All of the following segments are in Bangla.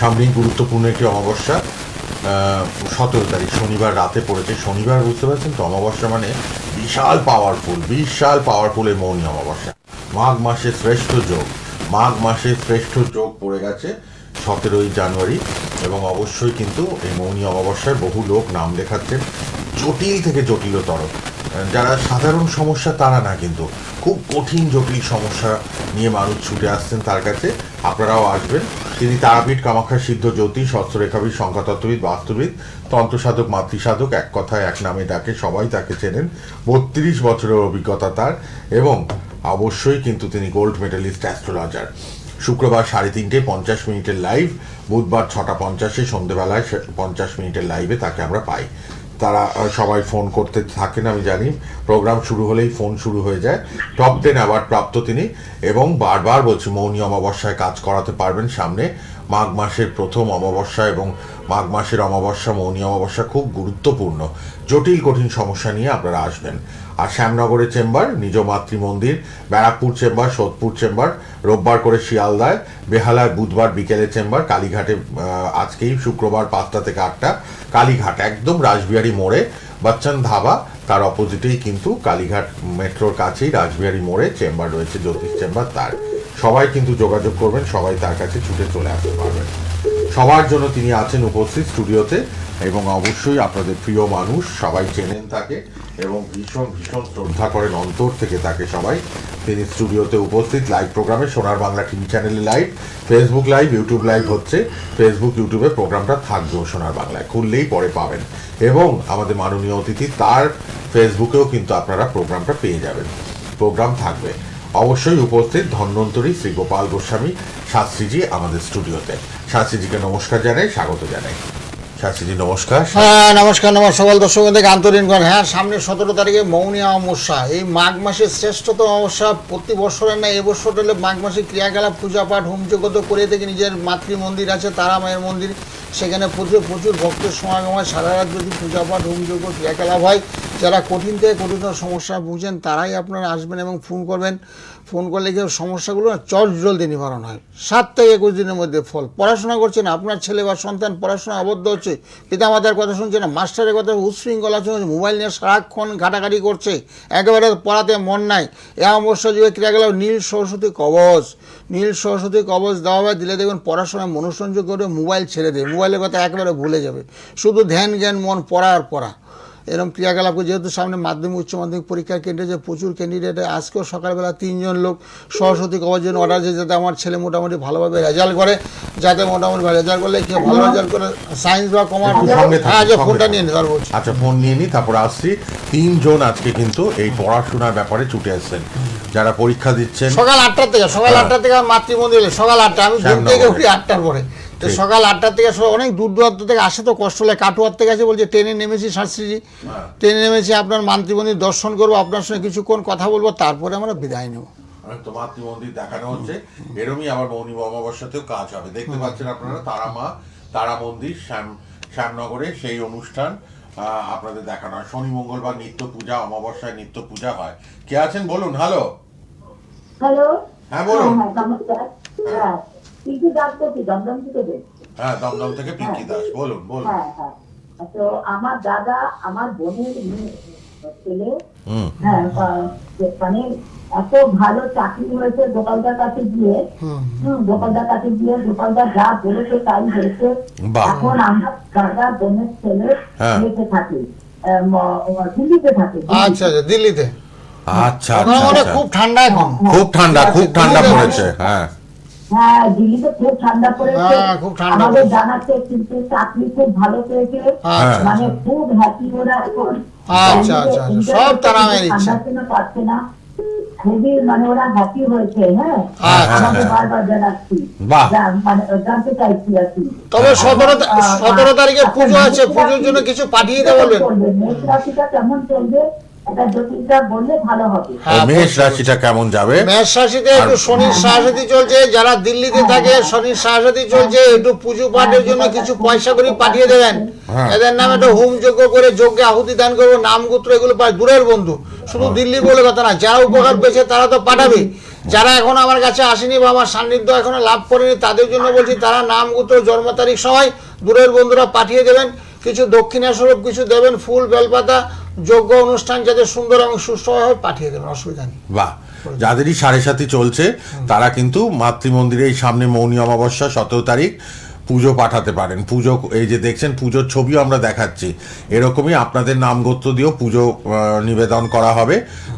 সামনেই গুরুত্বপূর্ণ একটি অমাবস্যা 17 তারিখ শনিবার রাতে পড়েছে। শনিবার বুঝতে পারছেন তো, অমাবস্যা মানে বিশাল পাওয়ারফুল এই মৌনী অমাবস্যা। মাঘ মাসের শ্রেষ্ঠ যোগ পড়ে গেছে 17ই জানুয়ারি, এবং অবশ্যই কিন্তু এই মৌনী অমাবস্যায় বহু লোক নাম লেখাচ্ছেন জটিল থেকে জটিলতর। যারা সাধারণ সমস্যা তারা না, কিন্তু খুব কঠিন জটিল সমস্যা নিয়ে মানুষ ছুটে আসছেন তার কাছে। আপনারাও আসবেন। তিনি তারাপীঠ, কামাখ্যা, সিদ্ধ, জ্যোতিষ, হস্তরেখাবিদ, সংখ্যাতত্ত্ববিদ, বাস্তুবিদ, তন্ত্রসাধক, মাতৃসাধক, এক কথায় এক নামে ডাকে, সবাই তাকে চেনেন। 32 বছরের অভিজ্ঞতা তার, এবং অবশ্যই কিন্তু তিনি গোল্ড মেডেলিস্ট অ্যাস্ট্রোলজার। শুক্রবার 3:30 50 মিনিটের লাইভ, বুধবার 6টা 50 সন্ধ্যেবেলায় 50 মিনিটের লাইভে তাকে আমরা পাই। তারা সবাই ফোন করতে থাকেন, আমি জানি। প্রোগ্রাম শুরু হলেই ফোন শুরু হয়ে যায়। টপ 10 অ্যাওয়ার্ড প্রাপ্ত তিনি, এবং বারবার বলছি মৌনী অমাবস্যায় কাজ করাতে পারবেন। সামনে মাঘ মাসের প্রথম অমাবস্যা, এবং মাঘ মাসের অমাবস্যা, মৌনী অমাবস্যা খুব গুরুত্বপূর্ণ। জটিল কঠিন সমস্যা নিয়ে আপনারা আসবেন। আর শ্যামনগরের চেম্বার, নিজ মাতৃ মন্দির, ব্যারাকপুর চেম্বার, সোদপুর চেম্বার, রোববার করে শিয়ালদায়, বেহালায় বুধবার বিকেলে চেম্বার, কালীঘাটে আজকেই শুক্রবার 5টা থেকে 8টা, কালীঘাট একদম রাসবিহারী মোড়ে, বচ্চন ধাবা তার অপোজিটেই কিন্তু কালীঘাট মেট্রোর কাছেই রাসবিহারী মোড়ে চেম্বার রয়েছে, জ্যোতিষ চেম্বার তার। সবাই কিন্তু যোগাযোগ করবেন, সবাই তার কাছে ছুটে চলে আসতে পারবেন। সবার জন্য তিনি আছেন উপস্থিত স্টুডিওতে, এবং অবশ্যই আপনাদের প্রিয় মানুষ, সবাই চেনেন তাকে এবং ভীষণ শ্রদ্ধা করেন অন্তর থেকে তাকে সবাই। তিনি স্টুডিওতে উপস্থিত। লাইভ প্রোগ্রামে সোনার বাংলা টিভি চ্যানেলে live, Facebook live, YouTube live হচ্ছে। ফেসবুক ইউটিউবে প্রোগ্রামটা থাকবেও সোনার বাংলায়, খুললেই পরে পাবেন। এবং আমাদের মাননীয় অতিথি তার ফেসবুকেও কিন্তু আপনারা প্রোগ্রামটা পেয়ে যাবেন, প্রোগ্রাম থাকবে। অবশ্যই উপস্থিত ধন্বন্তরী শ্রী গোপাল গোস্বামী শাস্ত্রীজি আমাদের স্টুডিওতে। শাস্ত্রীজিকে নমস্কার জানাই, স্বাগত জানাই। শাস্ত্রীজি নমস্কার। হ্যাঁ, নমস্কার সকল দর্শক থেকে আন্তরিক। হ্যাঁ, সামনে 17 তারিখে মৌনী অমাবস্যা, এই মাঘ মাসের শ্রেষ্ঠতম অমাবস্যা। প্রতি বছরের না, এবছর হলে মাঘ মাসে ক্রিয়াকলাপ, পূজা পাঠ, হোমযজ্ঞ তো করে থেকে নিজের মাতৃ মন্দির আছে তারা মায়ের মন্দির, সেখানে প্রচুর ভক্তের সমাগম হয়। সারা রাত যদি পূজা পাঠ, হোমযজ্ঞ, ক্রিয়াকলাপ হয়। যারা কঠিন থেকে কঠিনতর সমস্যা বুঝেন তারাই আপনারা আসবেন এবং ফোন করবেন। ফোন করলে কেউ সমস্যাগুলো না জলদি নিবারণ হয়। 7 থেকে 21 দিনের মধ্যে ফল। পড়াশোনা করছেন, আপনার ছেলে বা সন্তান পড়াশোনা আবদ্ধ হচ্ছে, পিতামাতার কথা শুনছে না, মাস্টারের কথা উচ্ছৃঙ্খলা শুনছে, মোবাইল নিয়ে সারাক্ষণ ঘাটাঘাটি করছে, একেবারে পড়াতে মন নাই। এ অবশ্য যুগে ক্রিয়া গেল নীল সরস্বতী কবচ দেওয়া হয়, দিলে দেখবেন পড়াশোনায় মনোসংযোগ করে মোবাইল ছেড়ে দেবে, মোবাইলের কথা একেবারে ভুলে যাবে, শুধু ধ্যান জ্ঞান মন পড়া। এরকম ক্রিয়াকলাপ, যেহেতু সামনে মাধ্যমিক উচ্চ মাধ্যমিক পরীক্ষার কেন্দ্রে যে প্রচুর ক্যান্ডিডেট, আজকেও সকালবেলা 3 জন লোক সরস্বতী কবচের জন্য অর্ডার আছে, যাতে আমার ছেলে মোটামুটি ভালোভাবে রেজাল্ট করে, যাতে মোটামুটি রেজাল্ট করলে কেউ ভালো রেজাল্ট করে সায়েন্স বা কমার্স। হ্যাঁ, যে ফোনটা নিয়ে নি, তারপর আচ্ছা ফোন নিয়ে নি, তারপর আসছি। 3 জন আজকে কিন্তু এই পড়াশোনার ব্যাপারে ছুটে আসছেন, যারা পরীক্ষা দিচ্ছেন। সকাল 8টা থেকে মাতৃমন্দির, সকাল 8টা, আমি ঘুম থেকে উঠি 8টার পরে। তো সকাল 8টা থেকে অনেক দূর দূরান্ত থেকে আসে, তো কষ্ট লাগে। কাটোয়ার থেকে আছে, বলছে ট্রেনে নেমেছি শাস্ত্রীজি, ট্রেনে নেমেছি, আপনার মাতৃমন্দির দর্শন করবো, আপনার সঙ্গে কিছুক্ষণ কথা বলবো, তারপরে আমরা বিদায় নেব। তো মাতৃমন্দির দেখানো হচ্ছে, এরমই আবার মৌনী অমাবস্যাতেও কাজ হবে। দেখতে পাচ্ছেন আপনারা তারা মন্দির শ্যামনগরে সেই অনুষ্ঠান আপনাদের দেখানো হয়। শনি মঙ্গলবার নিত্য পূজা, অমাবস্যায় নিত্য পূজা হয়। কে আছেন বলুন? হ্যালো, হ্যাঁ বলুন। হ্যাঁ, দমদম থেকে পিঙ্কি দাস, বলুন। তো আমার দাদা, আমার বোনের ছেলে, হ্যাঁ, মানে এত ভালো চাকরি হয়েছে গোপালদার কাছে গিয়ে, গোপালদার যা বলেছে তাই হয়েছে। এখন আমার দাদা বোনের ছেলে দিল্লিতে থাকে, আচ্ছা, দিল্লিতে। আচ্ছা, খুব ঠান্ডা, এখন খুব ঠান্ডা পড়েছে। হ্যাঁ, দিল্লিতে খুব ঠান্ডা পড়েছে, আমাদের জানাচ্ছে, কিন্তু চাকরি খুব ভালো পেয়েছে, মানে খুব হ্যাপি ওরা এখন। সব তারা পাচ্ছে না, খুবই মানে ওরা হ্যাপি হয়েছে। হ্যাঁ, আমাদের বারবার জানাচ্ছি, মানে জানতে চাইছি আর কি। তবে 17 তারিখে পুজো আছে, পুজোর জন্য কিছু পাঠিয়ে দেবো। মেষ রাশিটা কেমন চলবে মেষ রাশিটা কেমন যাবে? মেষ রাশিতে একটু শনির সহায়তা চলছে, যারা দিল্লিতে থাকে শনির সহায়তা চলছে, একটু পুজো পাঠের জন্য কিছু পয়সা করে পাঠিয়ে দেবেন। এদের নামে একটা হোম যজ্ঞ করে যজ্ঞে আহুতি দান করবো, নাম গোত্র এগুলো পায়। দূরের বন্ধু, শুধু দিল্লি বলে কথা না, যারা উপকার পেয়েছে তারা তো পাঠাবে। যারা এখন আমার কাছে আসেনি বা আমার সান্নিধ্য এখনো লাভ করেনি তাদের জন্য বলছি, তারা নাম গোত্র জন্ম তারিখ সময় দূরের বন্ধুরা পাঠিয়ে দেবেন, কিছু দক্ষিণা স্বরূপ কিছু দেবেন, ফুল বেলপাতা, যোগ্য অনুষ্ঠান যাতে সুন্দর এবং সুস্থভাবে পাঠিয়ে দেবেন, অসুবিধা নেই। বাহ, যাদেরই 7.5 চলছে তারা কিন্তু মাতৃমন্দিরে এই সামনে মৌনী অমাবস্যা 17 তারিখ পুজো পাঠাতে পারেন। পুজো, এই যে দেখছেন পুজোর ছবিও আমরা দেখাচ্ছি, এরকমই আপনাদের নাম গোত্র দিয়েও পুজো নিবেদন করা হবে।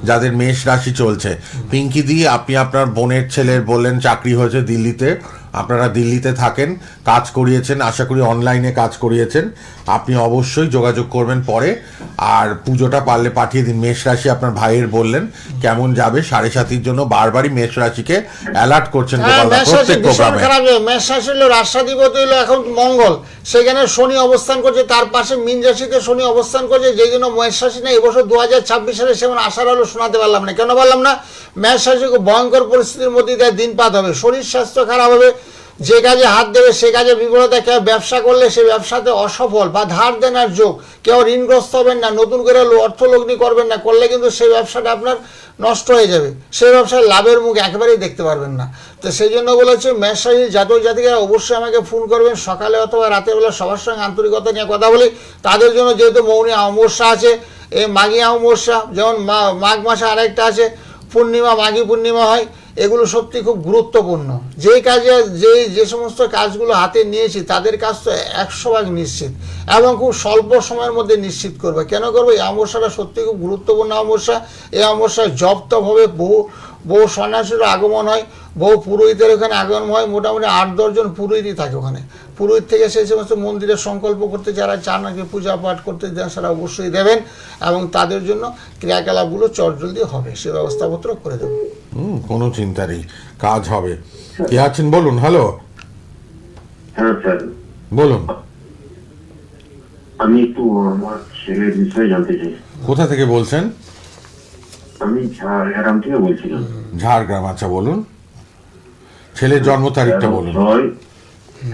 যাদের মেষ রাশি চলছে, পিঙ্কি দি, আপনি আপনার বোনের ছেলের বললেন চাকরি হয়েছে দিল্লিতে, আপনারা দিল্লিতে থাকেন, কাজ করিয়েছেন, আশা করি অনলাইনে কাজ করিয়েছেন, আপনি অবশ্যই যোগাযোগ করবেন পরে। আর পুজোটা পারলে পাঠিয়ে দিন। মেষ রাশি আপনার ভাইয়ের বললেন কেমন যাবে 7.5 জন্য বারবারই মেষ রাশিকে অ্যালার্ট করছেন গোপালদা প্রত্যেক প্রোগ্রামে। মেষ রাশি হলো রাষ্ট্রাধিপতি হলো এখন মঙ্গল, সেখানে শনি অবস্থান করছে, তার পাশে মীন রাশিতে শনি অবস্থান করছে, যেই জন্য মেষ রাশি না এবছর 2026 সালে সেমন আশার আলো শোনাতে পারলাম না। কেন পারলাম না? মেষ রাশি খুব ভয়ঙ্কর পরিস্থিতির মধ্যে দিয়ে দিনপাত হবে, শরীর স্বাস্থ্য খারাপ হবে, যে কাজে হাত দেবে সে কাজে বিফলতা, কেউ ব্যবসা করলে সে ব্যবসাতে অসফল বা ধার দেনার যোগ, কেউ ঋণগ্রস্ত হবেন না, নতুন করে অর্থ লগ্নি করবেন না, করলে কিন্তু সেই ব্যবসাটা আপনার নষ্ট হয়ে যাবে, সেই ব্যবসায় লাভের মুখ একেবারেই দেখতে পারবেন না। তো সেই জন্য বলেছে মেষ রাশির জাতক জাতিকারা অবশ্যই আমাকে ফোন করবেন, সকালে অথবা রাতের বেলা সবার সঙ্গে আন্তরিকতা নিয়ে কথা বলি। তাদের জন্য যেহেতু মৌনী অমাবস্যা আছে, এই মাঘী অমাবস্যা, যেমন মাঘ মাসে আরেকটা আছে পূর্ণিমা, মাঘী পূর্ণিমা হয়, এগুলো সত্যি খুব গুরুত্বপূর্ণ। যেই কাজে যে সমস্ত কাজগুলো হাতে নিয়েছি তাদের কাজ তো 100% নিশ্চিত এবং খুব স্বল্প সময়ের মধ্যে নিশ্চিত করবে। কেন করবো? এই অমাবস্যাটা সত্যি খুব গুরুত্বপূর্ণ অমাবস্যা। এই অমাবস্যায় জপ তপ হবে, বহু সন্ন্যাসীর আগমন হয়, বহু পুরোহিতের ওখানে আগমন হয়, মোটামুটি 8-10 জন পুরোহিতই থাকে ওখানে। পুরোহিত থেকে সেই সমস্ত মন্দিরে সংকল্প করতে যারা চান নাকি পূজা পাঠ করতে দেন সেটা অবশ্যই দেবেন এবং তাদের জন্য ক্রিয়াকলাপগুলো চটজলদি হবে, সে ব্যবস্থাপত্র করে দেবো। কোনো চিন্তা নেই, কাজ হবে। কে আছেন বলুন? হ্যালো, হ্যাঁ স্যার, বলুন। আমি একটু আমার ছেলের বিষয়ে জানতে চাই। কোথা থেকে বলছেন? আমি ঝাড়গ্রাম থেকে বলছিলাম। ঝাড়গ্রাম, আচ্ছা বলুন। ছেলের জন্ম তারিখটা বলুন।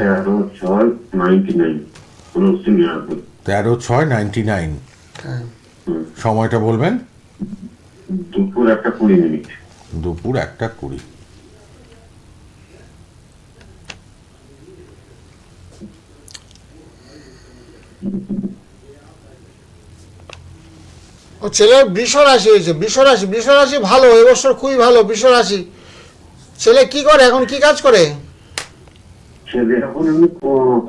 13/6/99 1999। 13/6/99। সময়টা বলবেন? দুপুর 1:20। দুপুর 1:20। ও ছেলের বৃষ রাশি হয়েছে, বৃষ রাশি ভালো, এবছর খুবই ভালো বৃষ রাশি। ছেলে কি করে এখন, কি কাজ করে? ছেলে এখন এমনি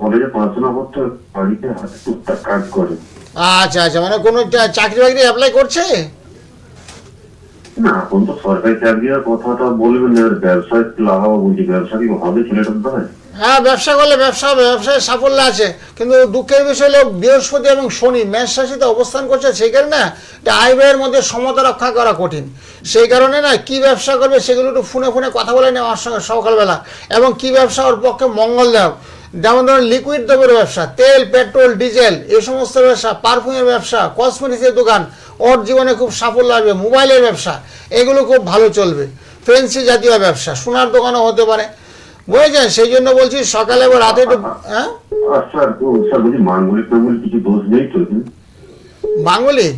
কলেজে পড়াশোনা করতে, বাড়িতে হাতে টুকটাক কাজ করে। আচ্ছা আচ্ছা, মানে কোনো চাকরি বাকরি অ্যাপ্লাই করছে? না, এখন তো সরকারি চাকরির কথাটা বলবেন না, ব্যবসায় লাগাবো বলছি। ব্যবসা কি হবে ছেলেটার দ্বারা? হ্যাঁ, ব্যবসা করলে ব্যবসা হবে, ব্যবসায় সাফল্য আছে, কিন্তু দুঃখের বিষয় হলো বৃহস্পতি এবং শনি মেষ রাশিতে অবস্থান করছে, সেই কারণে না আয় ব্যয়ের মধ্যে সমতা রক্ষা করা কঠিন। সেই কারণে না কি ব্যবসা করবে সেগুলো একটু ফোনে কথা বলে নেওয়া আমার সঙ্গে সকালবেলা, এবং কি ব্যবসা ওর পক্ষে মঙ্গলদায়ক। যেমন ধরুন লিকুইড দ্রব্যের ব্যবসা, তেল, পেট্রোল, ডিজেল, এই সমস্ত ব্যবসা, পারফিউমের ব্যবসা, কসমেটিক্সের দোকান, ওর জীবনে খুব সাফল্য আসবে। মোবাইলের ব্যবসা, এগুলো খুব ভালো চলবে। ফেন্সি জাতীয় ব্যবসা, সোনার দোকানও হতে পারে, বুঝেছেন? সেই জন্য বলছি সকালে বা রাতে একটু। হ্যাঁ স্যার, বলছি মাঙ্গলিক কিছু দোষ নেই তো? মাঙ্গলিক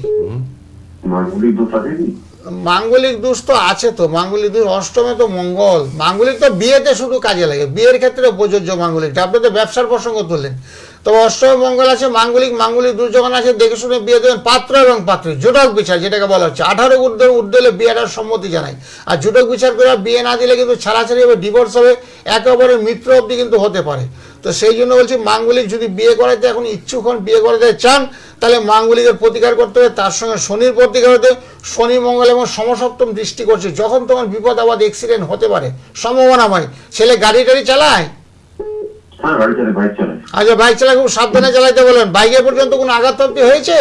দোষ আছে কি? মাঙ্গলিক দোষ তো আছে, তো মাঙ্গলিক দোষ অষ্টমে তো মঙ্গল, মাঙ্গলিক তো বিয়েতে শুধু কাজে লাগে, বিয়ের ক্ষেত্রে প্রযোজ্য মাঙ্গলিক। আপনি তো ব্যবসার প্রসঙ্গ তুললেন, তবে অষ্টমে মঙ্গল আছে, মাঙ্গলিক দোষ যখন আছে দেখে শুনে বিয়ে দেবেন। পাত্র এবং পাত্রী জোটক বিচার যেটাকে বলা হচ্ছে, 18 ঊর্ধ্বে বিয়েটার সম্মতি জানাই। আর জোটক বিচার করে বিয়ে না দিলে কিন্তু ছাড়াছাড়ি হবে, ডিভোর্স হবে, একে অপরের মিত্র অবধি কিন্তু হতে পারে। তো সেই জন্য বলছি মাঙ্গলিক যদি বিয়ে করাতে এখন ইচ্ছুক হন, বিয়ে করাতে চান, তাহলে মাঙ্গলিকের প্রতিকার করতে হবে। তার সঙ্গে শনির প্রতিকার হতে, শনি মঙ্গল এবং সমসপ্তম দৃষ্টি করছে, যখন তখন বিপদ আবাদ অ্যাক্সিডেন্ট হতে পারে, সম্ভাবনাময়। ছেলে গাড়ি টাড়ি চালায়? হ্যাঁ, গাড়ি চালায়, বাইক চালায়। আচ্ছা, বাইক চালায়, খুব সাবধানে চালাইতে বলেন। বাইকে পর্যন্ত কোনো আঘাত হয়েছে?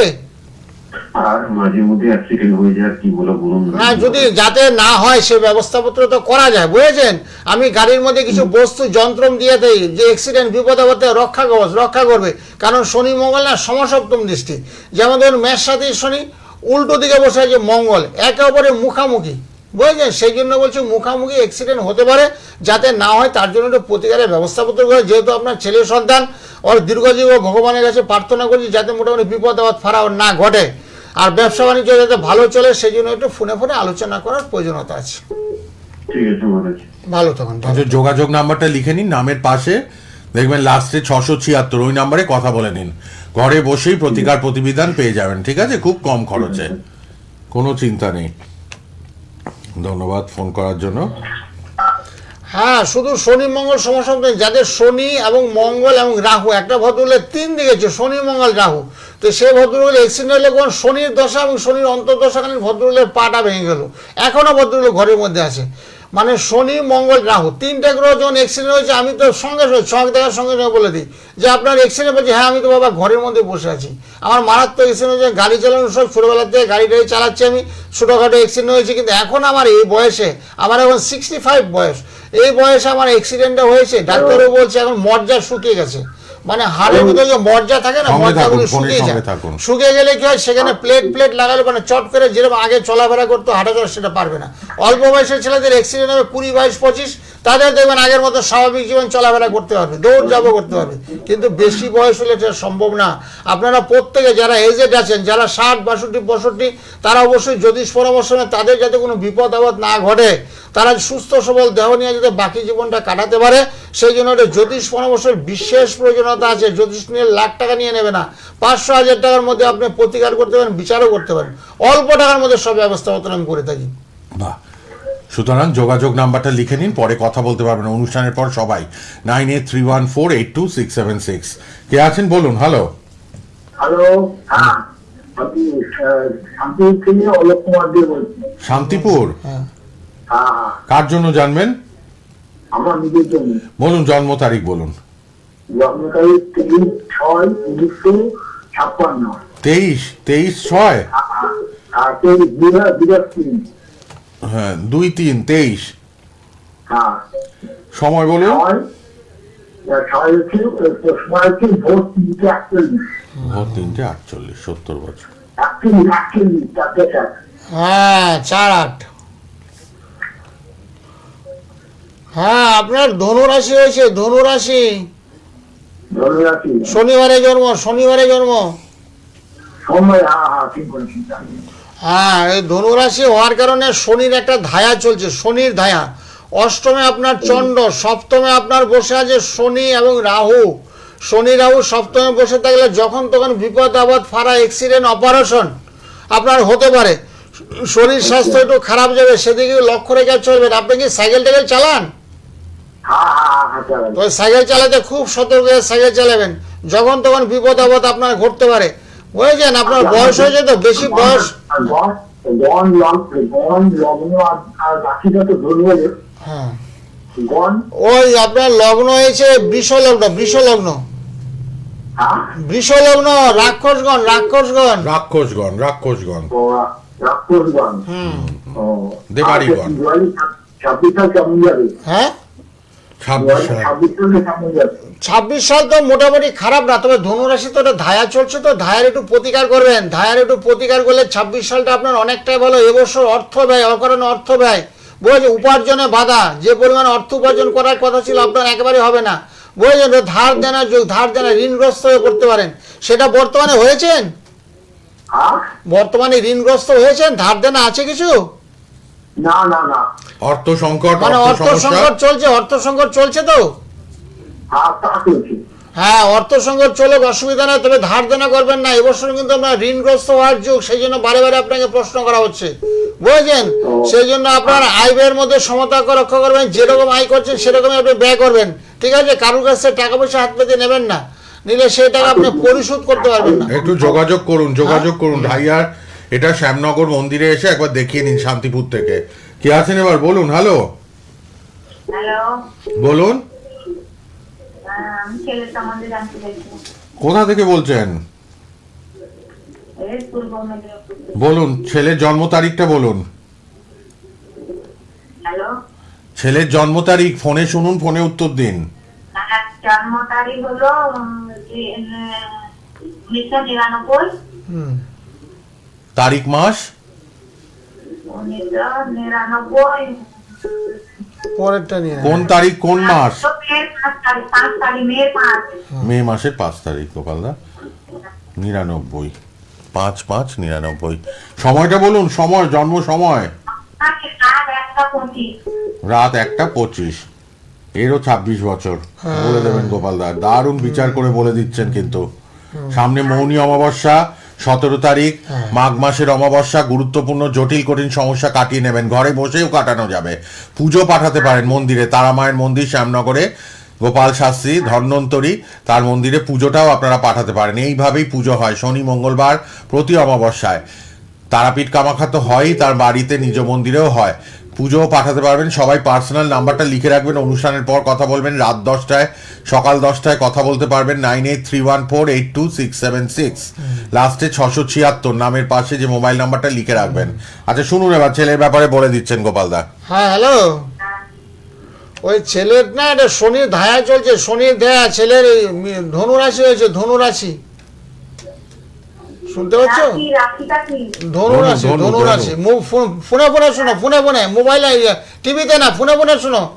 আর মাঝে মধ্যে অ্যাক্সিডেন্ট হয়ে যায়, কি বলুন না, যদি যাতে না হয় সে ব্যবস্থাপত্র তো করা যায়, বুঝেছেন? আমি গাড়ির মধ্যে কিছু বস্তু যন্ত্রম দিয়ে দেই যে অ্যাক্সিডেন্ট বিপদ আপদে রক্ষা করবে, কারণ শনি মঙ্গল না সমসপ্তম দৃষ্টি। যেমন ধরুন মেষ সাথে শনি উল্টো দিকে বসে আছে মঙ্গল, একে অপরের মুখামুখি, বুঝেছেন? সেই জন্য বলছি মুখামুখি অ্যাক্সিডেন্ট হতে পারে, যাতে না হয় তার জন্য একটু প্রতিকারের ব্যবস্থাপত্র করে। যেহেতু আপনার ছেলে সন্তান, ওর দীর্ঘজীব ভগবানের কাছে প্রার্থনা করছি যাতে মোটামুটি বিপদ আপদ ফারাও না ঘটে, আর ব্যবসা বাণিজ্য যাতে ভালো চলে, সেই জন্য একটু ফোনে আলোচনা করার প্রয়োজনীয়তা আছে। ঠিক আছে মহারাজ। ভালো তখন আচ্ছা, যোগাযোগ নাম্বারটা লিখে নিন, নামের পাশে দেখবেন লাস্টে 676, ওই নাম্বারে কথা বলে নিন। ঘরে বসেই প্রতিকার প্রতিবিধান পেয়ে যাবেন, ঠিক আছে, খুব কম খরচে, কোনো চিন্তা নেই। ধন্যবাদ ফোন করার জন্য। হ্যাঁ, শুধু শনি মঙ্গল সমস্যা নেই, যাদের শনি এবং মঙ্গল এবং রাহু, একটা ভদ্রলোকের 3 দিকে আছে, শনি মঙ্গল রাহু, তো সেই ভদ্রলোকের অ্যাক্সিডেন্ট হলে কোন শনির দশা এবং শনির অন্তর্দশাকালীন ভদ্রলোকের পাটা ভেঙে গেল, এখনো ভদ্রলোক ঘরের মধ্যে আছে। মানে শনি মঙ্গল রাহু 3টে গ্রহ যখন অ্যাক্সিডেন্ট হয়েছে, আমি তো সঙ্গে সঙ্গে দেখার সঙ্গে সঙ্গে বলে দিই যে আপনার অ্যাক্সিডেন্ট বলছি, হ্যাঁ আমি তো বাবা ঘরের মধ্যে বসে আছি, আমার মারাত্মক অ্যাক্সিডেন্ট হয়েছে, গাড়ি চালানোর সব ছোটোবেলা থেকে গাড়ি চালাচ্ছি আমি, ছোটোখাটো অ্যাক্সিডেন্ট হয়েছে, কিন্তু এখন আমার এই বয়সে, আমার এখন 65 বয়স, এই বয়সে আমার অ্যাক্সিডেন্টটা হয়েছে, ডাক্তারও বলছে এখন মজ্জা শুকিয়ে গেছে, মানে হাড়ের ভিতরে যে মজ্জা থাকে না, সঙ্গে মজ্জাগুলো থাকুন, ফোনের শুকিয়ে যায়, সঙ্গে থাকুন। শুকিয়ে গেলে কি হয়, সেখানে প্লেট লাগালে মানে চট করে যেরকম আগে চলাফেরা করতো হাঁটাচলা, সেটা পারবে না। অল্প বয়সের ছেলেদের অ্যাক্সিডেন্ট হবে 20, 22, 25, তাদের দেখবেন আগের মতো স্বাভাবিক জীবন চলাফেরা করতে পারবে, দৌড় যাবো করতে পারবে, কিন্তু বেশি বয়স হলে এটা সম্ভব না। আপনারা প্রত্যেকে যারা এজেড আছেন, যারা 60, 62, 65, তারা অবশ্যই জ্যোতিষ পরামর্শ নেন, তাদের যাতে কোনো বিপদ আপদ না ঘটে, তারা সুস্থ সবল দেহ নিয়ে যাতে বাকি জীবনটা কাটাতে পারে, সেই জন্য একটা জ্যোতিষ পরামর্শের বিশেষ প্রয়োজনীয়তা আছে। জ্যোতিষ নিয়ে লাখ টাকা নিয়ে নেবে না, 500, 1000 টাকার মধ্যে আপনি প্রতিকার করতে পারেন, বিচারও করতে পারেন, অল্প টাকার মধ্যে সব ব্যবস্থা আমি করে থাকি। বাহ, সুতরাং যোগাযোগ নাম্বারটা লিখে নিন, পরে কথা বলতে পারবেন অনুষ্ঠানের পর সবাই। 9831482676। কে আছেন বলুন? হ্যালো। হ্যালো, হ্যাঁ আপনি শান্তিপুর থেকে অলোক কুমার দিয়ে বলছি। শান্তিপুর? হ্যাঁ, হ্যাঁ হ্যাঁ, কার জন্য জানবেন? আমার নিজের জন্য। বলুন, জন্ম তারিখ বলুন। জন্ম তারিখ 23/6/1956। 23/6? আর 23/3। হ্যাঁ, 2/3/23। হ্যাঁ, সময় বলুন। সময় হচ্ছে ভোর 3:48। ভোর 3:48, 70 বছর। 48, 4:04। হ্যাঁ, 4/8। হ্যাঁ, আপনার ধনুরাশি হয়েছে, ধনুরাশি, ধনুরাশি। শনিবারে জন্ম, শনিবারে জন্ম। সময়, হ্যাঁ হ্যাঁ ঠিক বলেছেন। হ্যাঁ, এই ধনুরাশি হওয়ার কারণে শনির একটা ধায়া চলছে, শনির ধায়া। অষ্টমে আপনার চন্ড, সপ্তমে আপনার বসে আছে শনি এবং রাহু। শনি রাহু সপ্তমে বসে থাকলে যখন তখন বিপদ আপদ, ফাড়া, অ্যাক্সিডেন্ট, অপারেশন আপনার হতে পারে। শরীর স্বাস্থ্য একটু খারাপ যাবে, সেদিকে লক্ষ্য রেখে চলবেন। আপনি কি সাইকেল টাইকেল চালান? হ্যাঁ হ্যাঁ হ্যাঁ, চালাই। তো সাইকেল চালাতে খুব সতর্ক হয়ে সাইকেল চালাবেন, যখন তখন বিপদ আপদ আপনার ঘটতে পারে, বুঝেছেন? আপনার বয়স হয়েছে তো, বেশি বয়স। লগ্ন আর রাশিটা তো ধরবো। হ্যাঁ, গণ, ওই আপনার লগ্ন হয়েছে বৃষ লগ্ন, বৃষ লগ্ন, হ্যাঁ বৃষ লগ্ন, রাক্ষসগণ, রাক্ষসগণ। রাক্ষসগণ, রাক্ষসগণ। রাক্ষসগণ। ও, দেবাড়িগণ। 26 সাল কেমন যাবে? হ্যাঁ, 26 সাল। 26 সালে কেমন যাবে? 26 সাল তো মোটামুটি খারাপ না, তবে ধনুরাশি তো একটা ধায়া চলছে, তো ধায়ার একটু প্রতিকার করবেন। ধায়ার একটু প্রতিকার করলে 26 সালটা আপনার অনেকটাই ভালো। এবছর অর্থ ব্যয়, অকারণে অর্থ ব্যয়, বুঝেছেন? উপার্জনে বাধা, যে পরিমাণ অর্থ উপার্জন করার কথা ছিল আপনার একেবারে হবে না, বুঝেছেন? ধার দেনার যুগ, ধার দেনা, ঋণগ্রস্ত হয়ে পড়তে পারেন। সেটা বর্তমানে হয়েছেন? হ্যাঁ, বর্তমানে ঋণগ্রস্ত হয়েছেন? ধার দেনা আছে কিছু? না না না, অর্থ সংকট, মানে অর্থ অর্থ সমস্যা। সংকট চলছে, অর্থ সংকট চলছে তো? হ্যাঁ তা চলছে। হ্যাঁ, অর্থ সংকট চলে, অসুবিধা নেই, তবে ধার দেনা করবেন না। এবছর কিন্তু আমরা ঋণগ্রস্ত হওয়ার যুগ, সেই জন্য বারে বারে আপনাকে প্রশ্ন করা হচ্ছে, বুঝেছেন? সেই জন্য আপনার আয় ব্যয়ের মধ্যে সমতা রক্ষা করবেন, যেরকম আয় করছেন সেরকমই আপনি ব্যয় করবেন, ঠিক আছে? কারোর কাছ থেকে টাকা পয়সা হাত পেতে নেবেন না, নিলে সেই টাকা আপনি পরিশোধ করতে পারবেন না। একটু যোগাযোগ করুন, যোগাযোগ করুন ভাইয়ার। এটা শ্যামনগর মন্দিরে এসে একবার দেখিয়ে নিন, শান্তিপুর থেকে। কে আছেন এবার বলুন? হ্যালো, হ্যালো, বলুন। আমি ছেলের সম্বন্ধে জানতে চাইছি। কোথা থেকে বলছেন? এই পূর্ব মেদিনীপুর। বলুন, ছেলের জন্ম তারিখটা বলুন। হ্যালো, ছেলের জন্ম তারিখ ফোনে শুনুন, ফোনে উত্তর দিন। জন্ম তারিখ হলো 1999। হুম, তারিখ, মাস? 1999। পরেরটা নিয়ে নেন। কোন তারিখ, কোন মাস? মেয়ের 5 তারিখ, 5 তারিখ, মেয়ের 5। মে মাসের 5 তারিখ। গোপালদা, 99, 5/5/99। সময়টা বলুন, সময়, জন্ম সময়। রাত 1:25, এরও 26 বছর। বলে দেবেন গোপালদা, দারুণ বিচার করে বলে দিচ্ছেন। কিন্তু সামনে মৌনী অমাবস্যা 17 তারিখ, মাঘ মাসের অমাবস্যা, গুরুত্বপূর্ণ জটিল কঠিন সমস্যা কাটিয়ে নেবেন। ঘরে বসেও কাটানো যাবে। পুজো পাঠাতে পারেন মন্দিরে, তারা মায়ের মন্দির শ্যামনগরে, গোপাল শাস্ত্রী ধন্বন্তরী, তার মন্দিরে পুজোটাও আপনারা পাঠাতে পারেন। এইভাবেই পুজো হয় শনি মঙ্গলবার প্রতি অমাবস্যায়। তারাপীঠ কামাখ্যা তো হয়ই, তার বাড়িতে নিজ মন্দিরেও হয়। পুজোও পাঠাতে পারবেন। সবাই পার্সোনাল নাম্বারটা লিখে রাখবেন, অনুষ্ঠানের পর কথা বলবেন। রাত 10টায়, সকাল 10টায় কথা বলতে পারবেন। 9831482676, লাস্টে 676 নামের পাশে যে মোবাইল নাম্বারটা লিখে রাখবেন। আচ্ছা শুনুন, এবার ছেলের ব্যাপারে বলে দিচ্ছেন গোপালদা। হ্যাঁ হ্যালো, ওই ছেলের না এটা শনির ধায়া চলছে, শনির ধায়া। ছেলের ধনুরাশি হয়েছে, ধনুরাশি, শুনতে পাচ্ছ? ধনুরাশি, ধনু, ধনুরাশি। ফোনে ফোনে শোনো, ফোনে ফোনে, মোবাইলে, টিভিতে না, ফোনে ফোনে শোনো।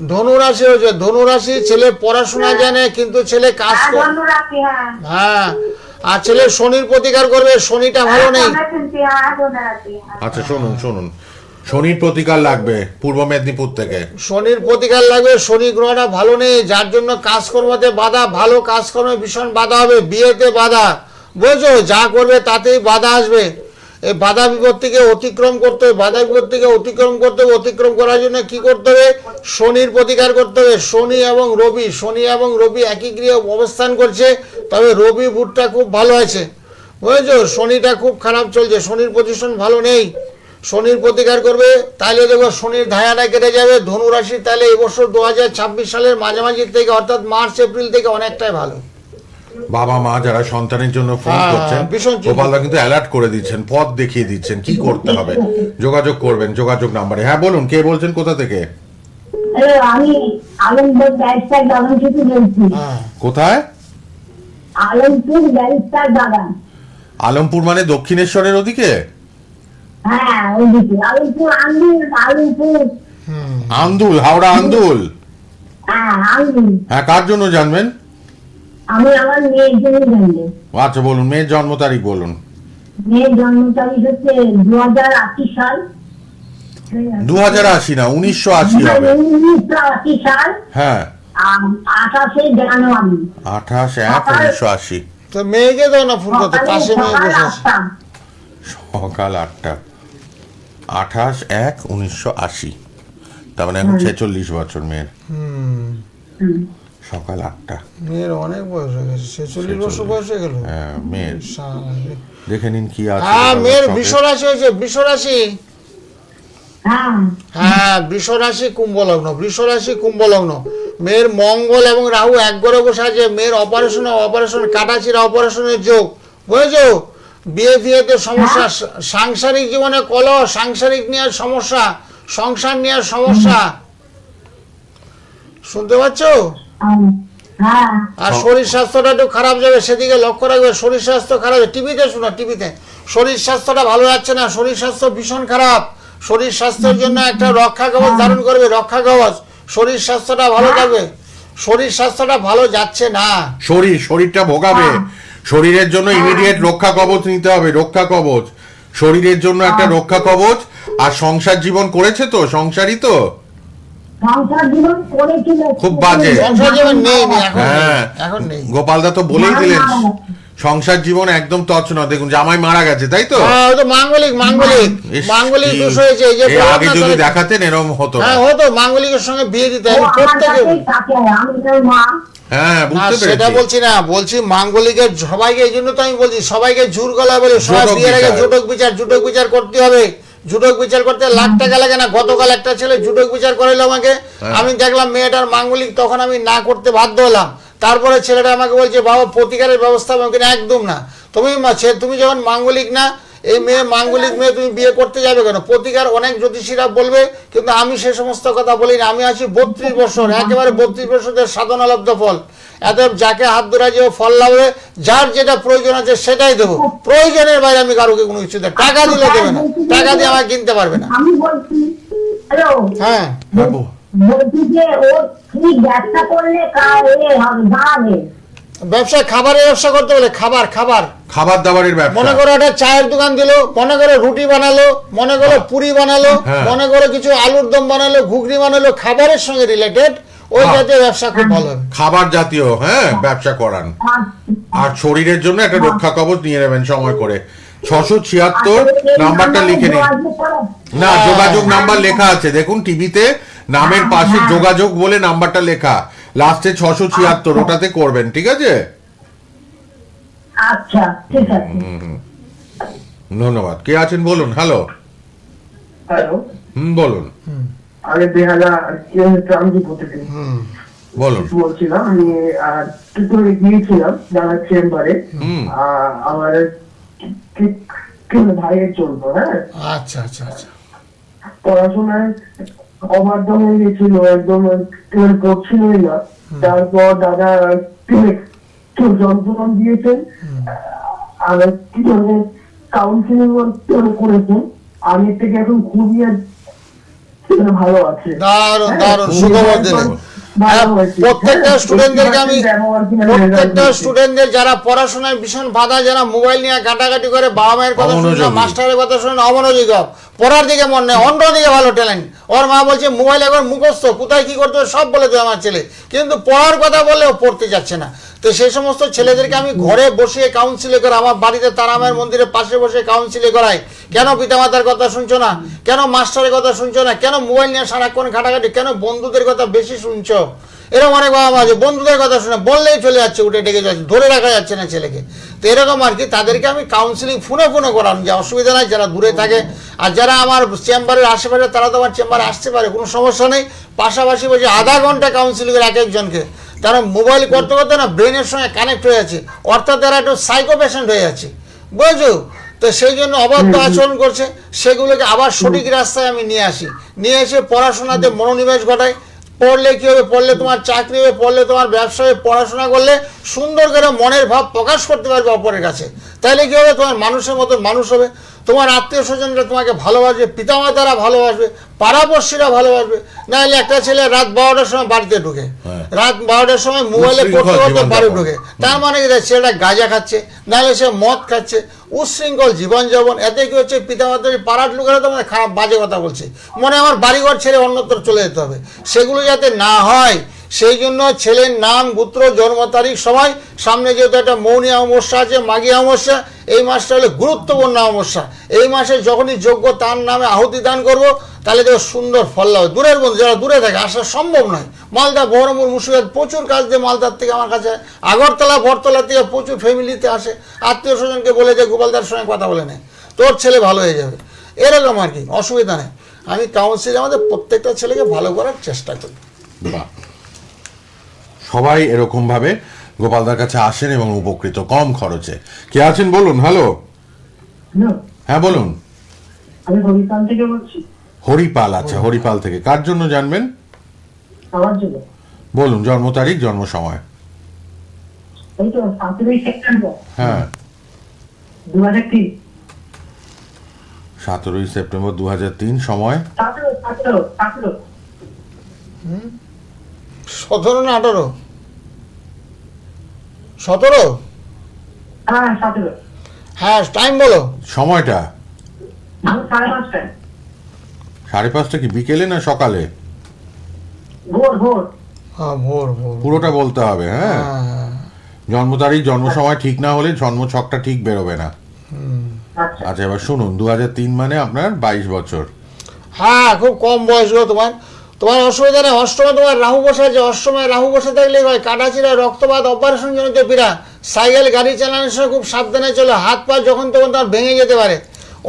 ধনুরাশি হয়েছে, ধনুরাশি। ছেলে পড়াশোনা জানে কিন্তু ছেলে কাজ করে। হ্যাঁ, আর ছেলে শনির প্রতিকার করবে, শনিটা ভালো নেই। আচ্ছা শুনুন শুনুন, শনির প্রতিকার লাগবে পূর্ব মেদিনীপুর থেকে। শনির প্রতিকার লাগবে, শনি গ্রহটা ভালো নেই, যার জন্য কাজকর্মতে বাধা, ভালো কাজকর্মে ভীষণ বাধা হবে, বিয়েতে বাধা, বুঝছো? যা করবে তাতেই বাধা আসবে। এই বাধা বিপত্তিকে অতিক্রম করতে হবে, বাধা বিপত্তিকে অতিক্রম করতে হবে। অতিক্রম করার জন্য কি করতে হবে? শনির প্রতিকার করতে হবে। শনি এবং রবি, শনি এবং রবি একই গৃহে অবস্থান করছে, তবে রবি বুধটা খুব ভালো আছে, বুঝেছো? শনিটা খুব খারাপ চলছে, শনির পজিশন ভালো নেই। শনির প্রতিকার করবে, তাহলে দেখো শনির ধায়াটা কেটে যাবে। ধনুরাশি তাহলে এবছর 2026 সালের মাঝামাঝি থেকে, অর্থাৎ মার্চ এপ্রিল থেকে অনেকটাই ভালো। বাবা মা যারা সন্তানের জন্য ফোন হ্যাঁ, করছেন, ভীষণ চিন্তিত। গোপালদা কিন্তু অ্যালার্ট করে দিচ্ছেন, পথ দেখিয়ে দিচ্ছেন কি করতে হবে। যোগাযোগ করবেন যোগাযোগ নাম্বারে। হ্যাঁ বলুন, কে বলছেন, কোথা থেকে? আমি আলমপুর ব্যারিস্টার বাগান থেকে বলছি। কোথায়? আলমপুর ব্যারিস্টার বাগান। আলমপুর মানে দক্ষিণেশ্বরের ওদিকে? হ্যাঁ ওইদিকে আলমপুর, আন্দুল, আলমপুর। আন্দুল, হাওড়া আন্দুল। হ্যাঁ আন্দুল। হ্যাঁ, কার জন্য জানবেন? আমি আমার মেয়ের জন্য জানবো। আচ্ছা বলুন, মেয়ের জন্ম তারিখ বলুন। মেয়ের জন্ম তারিখ হচ্ছে 2080 সাল। 2080 না, 1980 হবে। 1980 সাল। হ্যাঁ, 28 জানুয়ারি। 28/1/1980। তো মেয়েকে দাও না ফোন করতে, পাশে মেয়ে বসে আছে। সকাল 8টা, 28/1/1980। তার মানে এখন 46 বছর মেয়ের। সকাল 8টা। মেয়ের অনেক বয়স হয়ে গেছে, 46 বছর বয়স হয়ে গেল। হ্যাঁ মেয়ের, সালে। দেখে নিন কি আছে। হ্যাঁ, মেয়ের বৃষরাশি হয়েছে, বৃষরাশি। হ্যাঁ হ্যাঁ, বৃষরাশি কুম্ভ লগ্ন, বৃষরাশি কুম্ভ লগ্ন। মেয়ের মঙ্গল এবং রাহু এক ঘরে বসে আছে। মেয়ের অপারেশন কাটাছিড়া অপারেশনের যোগ, বুঝেছো? বিয়েতে সমস্যা, সাংসারিক জীবনে কলহ, সাংসারিক নেওয়ার সমস্যা, সংসার নেওয়ার সমস্যা, শুনতে পাচ্ছ? হ্যাঁ আর শরীর স্বাস্থ্যটা একটু খারাপ যাবে, সেদিকে লক্ষ্য রাখবে। শরীর স্বাস্থ্য খারাপ, টিভিতে শোনো, টিভিতে শরীর স্বাস্থ্যটা ভালো যাচ্ছে না, শরীর স্বাস্থ্য ভীষণ খারাপ। শরীর স্বাস্থ্যের জন্য একটা রক্ষা কবচ ধারণ করবে, রক্ষা কবচ। শরীর স্বাস্থ্যটা ভালো থাকবে, শরীর স্বাস্থ্যটা ভালো যাচ্ছে না। শরীরটা ভোগাবে। শরীরের জন্য ইমিডিয়েট রক্ষা কবচ নিতে হবে, রক্ষা কবচ। শরীরের জন্য একটা রক্ষা কবচ। আর সংসার জীবন করেছে তো, সংসারই তো সংসার জীবন করেছিল, খুব বাজে। সংসার জীবন নেই, এখন নেই, হ্যাঁ, এখন নেই। গোপালদা তো বলেই দিলেন সংসার জীবন একদম তছনছ। দেখুন জামাই মারা গেছে, তাই তো? হ্যাঁ, ওই তো মাঙ্গলিক, মাঙ্গলিক, ইস, মাঙ্গলিক কি- দোষ হয়েছে। এই যে এর বললাম আগে না, যদি তাহলে- দেখাতেন এরকম হতো না। হ্যাঁ, হতো, মাঙ্গলিকের সঙ্গে বিয়ে দিতে ও হবে আমার প্রত্যেকে। কাছেই থাকে, আমি তার মা। হ্যাঁ, না, বুঝতে সেটা পেরেছি। বলছি না, বলছি মাঙ্গলিকের সবাইকে, এই জন্য তো আমি বলছি সবাইকে জোর গলা বলে সবাই জোটক বিয়ের আগে বিচার। জুটক বিচার করতে হবে। জুটক বিচার করতে লাখ টাকা লাগে না। গতকাল একটা ছেলে জুটক বিচার করাইলো আমাকে, আমি দেখলাম মেয়েটার মাঙ্গলিক, তখন আমি না করতে বাধ্য হলাম। তারপরে ছেলেটা আমাকে বলছে বাবা প্রতিকারের ব্যবস্থা হবে। আমি একদম না, তুমি যখন মাঙ্গলিক না, এই মেয়ে মাঙ্গলিক মেয়ে, তুমি বিয়ে করতে যাবে কেন? প্রতিকার অনেক জ্যোতিষীরা বলবে, কিন্তু আমি সে সমস্ত কথা বলি না। আমি আছি 32 বছর, একেবারে 32 বছরের সাধনালব্ধ ফল। এত যাকে হাত ধরা যে ফল লাগবে, যার যেটা প্রয়োজন আছে সেটাই দেবো। প্রয়োজনের বাইরে আমি কারোকে কোনো কিছু দেব, টাকা দিলে দেবে না, টাকা দিয়ে আমাকে কিনতে পারবে না। আমি বলছি, হ্যালো, হ্যাঁ, বলছি যে ও কি ব্যবসা করলে হবে, দাঁড়াবে। ব্যবসা, খাবারের ব্যবসা করতে বলে, খাবার খাবার খাবার দাবারের ব্যবসা। মনে করো একটা চায়ের দোকান দিল, মনে করো রুটি বানালো, মনে করো পুরি বানালো, হ্যাঁ। মনে করো কিছু আলুর দম বানালো, ঘুগনি বানালো, খাবারের সঙ্গে রিলেটেড ওই হ্যাঁ। জাতীয় ব্যবসা খুব ভালো হবে। খাবার জাতীয়, হ্যাঁ, ব্যবসা করান। আর শরীরের জন্য একটা রক্ষা কবচ নিয়ে নেবেন সময় করে। 676 নাম্বারটা লিখে নিন। না, যোগাযোগ নাম্বার লেখা আছে, দেখুন টিভিতে নামের পাশে যোগাযোগ বলে নাম্বারটা লেখা, লাস্টে 676, ওটাতে করবেন, ঠিক আছে? আচ্ছা ঠিক আছে। ধন্যবাদ। কে আছেন বলুন। হ্যালো। হ্যালো, বলুন আমি বেহালা ট্রামজি প্রতিদিন বলুন। বলছিলাম। আমি টুটোরে গিয়েছিলাম যারা চেম্বারে, আমার ভাইয়ের জন্য। হ্যাঁ, আচ্ছা আচ্ছা আচ্ছা। পড়াশোনায় অবাধ্য হয়ে গেছিল, একদম টুয়েলভ পড়ছিলই না। তারপর দাদা যন্ত্রণা দিয়েছেন, আর কি ধরনের কাউন্সিলিং করেছেন। আগের থেকে এখন খুবই ভালো আছে। দারুণ হ্যাঁ, দারুণ, সুখবর দিলেন। ভালো হয়েছে। প্রত্যেকটা হ্যাঁ, স্টুডেন্টদেরকে আমি, ব্যবহার কিনা প্রত্যেকটা result স্টুডেন্টদের যারা পড়াশোনায় ভীষণ বাধা, যারা মোবাইল নিয়ে ঘাটাঘাটি করে, বাবা মায়ের কথা শুনে না, অমনোযোগী। মাস্টারের কথা শুনে না, অমনোযোগী হোক, পড়ার দিকে মন নেই, অন্য দিকে ভালো ট্যালেন্ট। ওর মা বলছে মোবাইল একবার মুখস্থ, কোথায় কি করতে হবে সব বলে দেবে আমার ছেলে, কিন্তু পড়ার কথা বললে ও পড়তে যাচ্ছে না। তো সেই সমস্ত ছেলেদেরকে আমি ঘরে বসিয়ে কাউন্সিলিং করে, আমার বাড়িতে তারামায়ের মন্দিরের পাশে বসে কাউন্সিলিং করাই। কেন পিতামাতার কথা শুনছো না, কেন মাস্টারের কথা শুনছো না, কেন মোবাইল নিয়ে সারাক্ষণ ঘাটাঘাটি, কেন বন্ধুদের কথা বেশি শুনছো। এরকম অনেক বাবা মা আছে বন্ধুদের কথা শুনে বললেই চলে যাচ্ছে, উঠে ডেকে যাচ্ছে, ধরে রাখা যাচ্ছে না ছেলেকে। তো এরকম আর কি, তাদেরকে আমি কাউন্সিলিং ফোনে ফোনে করানো, যে অসুবিধা নাই, যারা দূরে থাকে। আর যারা আমার চেম্বারের আশেপাশে তারা তো আমার চেম্বারে আসতে পারে, কোনো সমস্যা নেই। পাশাপাশি বসে আধা ঘন্টা কাউন্সিলিং করে এক একজনকে, তারা মোবাইল করতে করতে না ব্রেনের সঙ্গে কানেক্ট হয়ে যাচ্ছে, অর্থাৎ তারা একটু সাইকো পেশেন্ট হয়ে যাচ্ছে, বুঝছো? তো সেই জন্য অবাধ্য আচরণ করছে, সেগুলোকে আবার সঠিক রাস্তায় আমি নিয়ে আসি, নিয়ে এসে পড়াশোনাতে মনোনিবেশ ঘটাই। পড়লে কী হবে, পড়লে তোমার চাকরি হবে, পড়লে তোমার ব্যবসা হবে, পড়াশোনা করলে সুন্দর করে মনের ভাব প্রকাশ করতে পারবে অপরের কাছে। তাহলে কী হবে, তোমার মানুষের মতো মানুষ হবে, তোমার আত্মীয় স্বজনরা তোমাকে ভালোবাসবে, পিতামাতারা ভালোবাসবে, পাড়াপড়শিরা ভালোবাসবে। নাহলে একটা ছেলে রাত 12টার সময় বাড়িতে ঢুকে, রাত 12টার সময় মোবাইলে পড়তে করতে বাড়ি ঢুকে, তার মানে কি ছেলেটা গাঁজা খাচ্ছে, নাহলে সে মদ খাচ্ছে, উচ্ছৃঙ্খল জীবনযাপন। এতে কি হচ্ছে, পিতামাতার পাড়ার লোকেরা তো মানে খারাপ বাজে কথা বলছে, মনে আমার বাড়িঘর ছেড়ে অন্যত্র চলে যেতে হবে। সেগুলো যাতে না হয় সেই জন্য ছেলের নাম, গোত্র, জন্ম তারিখ, সময়, সামনে যেহেতু একটা মৌনী অমাবস্যা আছে, মাঘী অমাবস্যা, এই মাসটা হলো গুরুত্বপূর্ণ অমাবস্যা। এই মাসে যখনই যোগ্য তার নামে আহুতি দান করবো, তাহলে দেখো সুন্দর ফল হবে। দূরের বন্ধু যারা দূরে থাকে আসা সম্ভব নয়, মালদা, বহরমপুর, মুর্শিদাবাদ প্রচুর কাজ দিয়ে মালদার থেকে আমার কাছে, আগরতলা, বরতলা থেকে প্রচুর ফ্যামিলিতে আসে, আত্মীয় স্বজনকে বলে যে গোপালদার সঙ্গে কথা বলে নেয়, তোর ছেলে ভালো হয়ে যাবে, এরকম আর কি, অসুবিধা নেই। আমি কাউন্সিল আমাদের প্রত্যেকটা ছেলেকে ভালো করার চেষ্টা করি। বাহ। সবাই এরকম ভাবে গোপালদার কাছে আসেন এবং উপকৃত, কম খরচে। কে আছেন বলুন। হ্যালো। হ্যাঁ বলুন। আমি হরিপাল থেকে বলছি। হরিপাল, আচ্ছা, হরিপাল থেকে কার জন্য জানবেন আমার জন্য বলুন। জন্ম তারিখ, জন্ম সময়। এই তো 17 সেপ্টেম্বর হ্যাঁ, 2003। 17 সেপ্টেম্বর 2003, সময় 17 17 না 18? 17? হ্যাঁ 17। হ্যাঁ, টাইম বলো। সময়টা আমি 5:30। 5:30 কি বিকেলে না সকালে? ভোর ভোর। হ্যাঁ, ভোর ভোর। পুরোটা বলতে হবে। হ্যাঁ, হ্যাঁ, জন্ম তারিখ, জন্ম সময় ঠিক না হলে জন্ম ছকটা ঠিক বেরোবে না। আচ্ছা, আচ্ছা, এবার শুনুন, 2003 মানে আপনার 22 বছর। হ্যাঁ, খুব কম বয়স গো তোমার। তোমার অসুবিধা নেই, অষ্টমে তোমার রাহু বসে আছে, অষ্টমে রাহু বসে থাকলে হয় কাটাচিরা, রক্তপাত, অপারেশন জনিত পীড়া, সাইকেল গাড়ি চালানোর সময় খুব সাবধানে চলো, হাত পা যখন তখন তোমার ভেঙে যেতে পারে।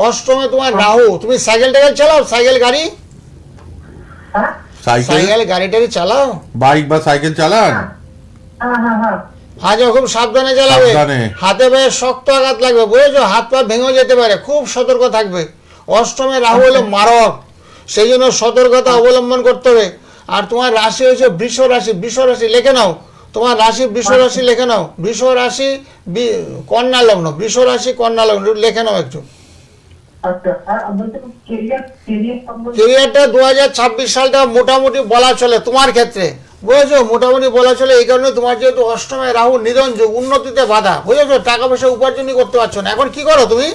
অষ্টমে তোমার রাহু, তুমি সাইকেল টাইকেল চালাও, সাইকেল গাড়ি, হ্যাঁ সাইকেল, সাইকেল গাড়ি টাড়ি চালাও, বাইক বা সাইকেল চালান? হ্যাঁ হ্যাঁ হ্যাঁ। আজও খুব সাবধানে চালাবে, সাবধানে। হাতে পায়ে শক্ত আঘাত লাগবে, বুঝেছো, হাত পা ভেঙে যেতে পারে, খুব সতর্ক থাকবে। অষ্টমে রাহু হলো মারক, সেই জন্য সতর্কতা অবলম্বন করতে হবে। আর তোমার রাশি হয়েছে বৃষ রাশি, বৃষ রাশি লিখে নাও, তোমার রাশি বৃষ রাশি লিখে নাও, বৃষ রাশি কন্যা লগ্ন, বৃষ রাশি কন্যা লগ্ন লিখে নাও একটু। আচ্ছা, আর বলতে কেরিয়ার সম্বন্ধে কেরিয়ারটা 2026 সালটা মোটামুটি বলা চলে তোমার ক্ষেত্রে, বুঝেছো, মোটামুটি বলা চলে এই কারণে তোমার যেহেতু অষ্টমে রাহু নিধন যোগ, উন্নতিতে বাধা, বুঝেছো, টাকা পয়সা উপার্জনই করতে পারছো না। এখন কি করো তুমি?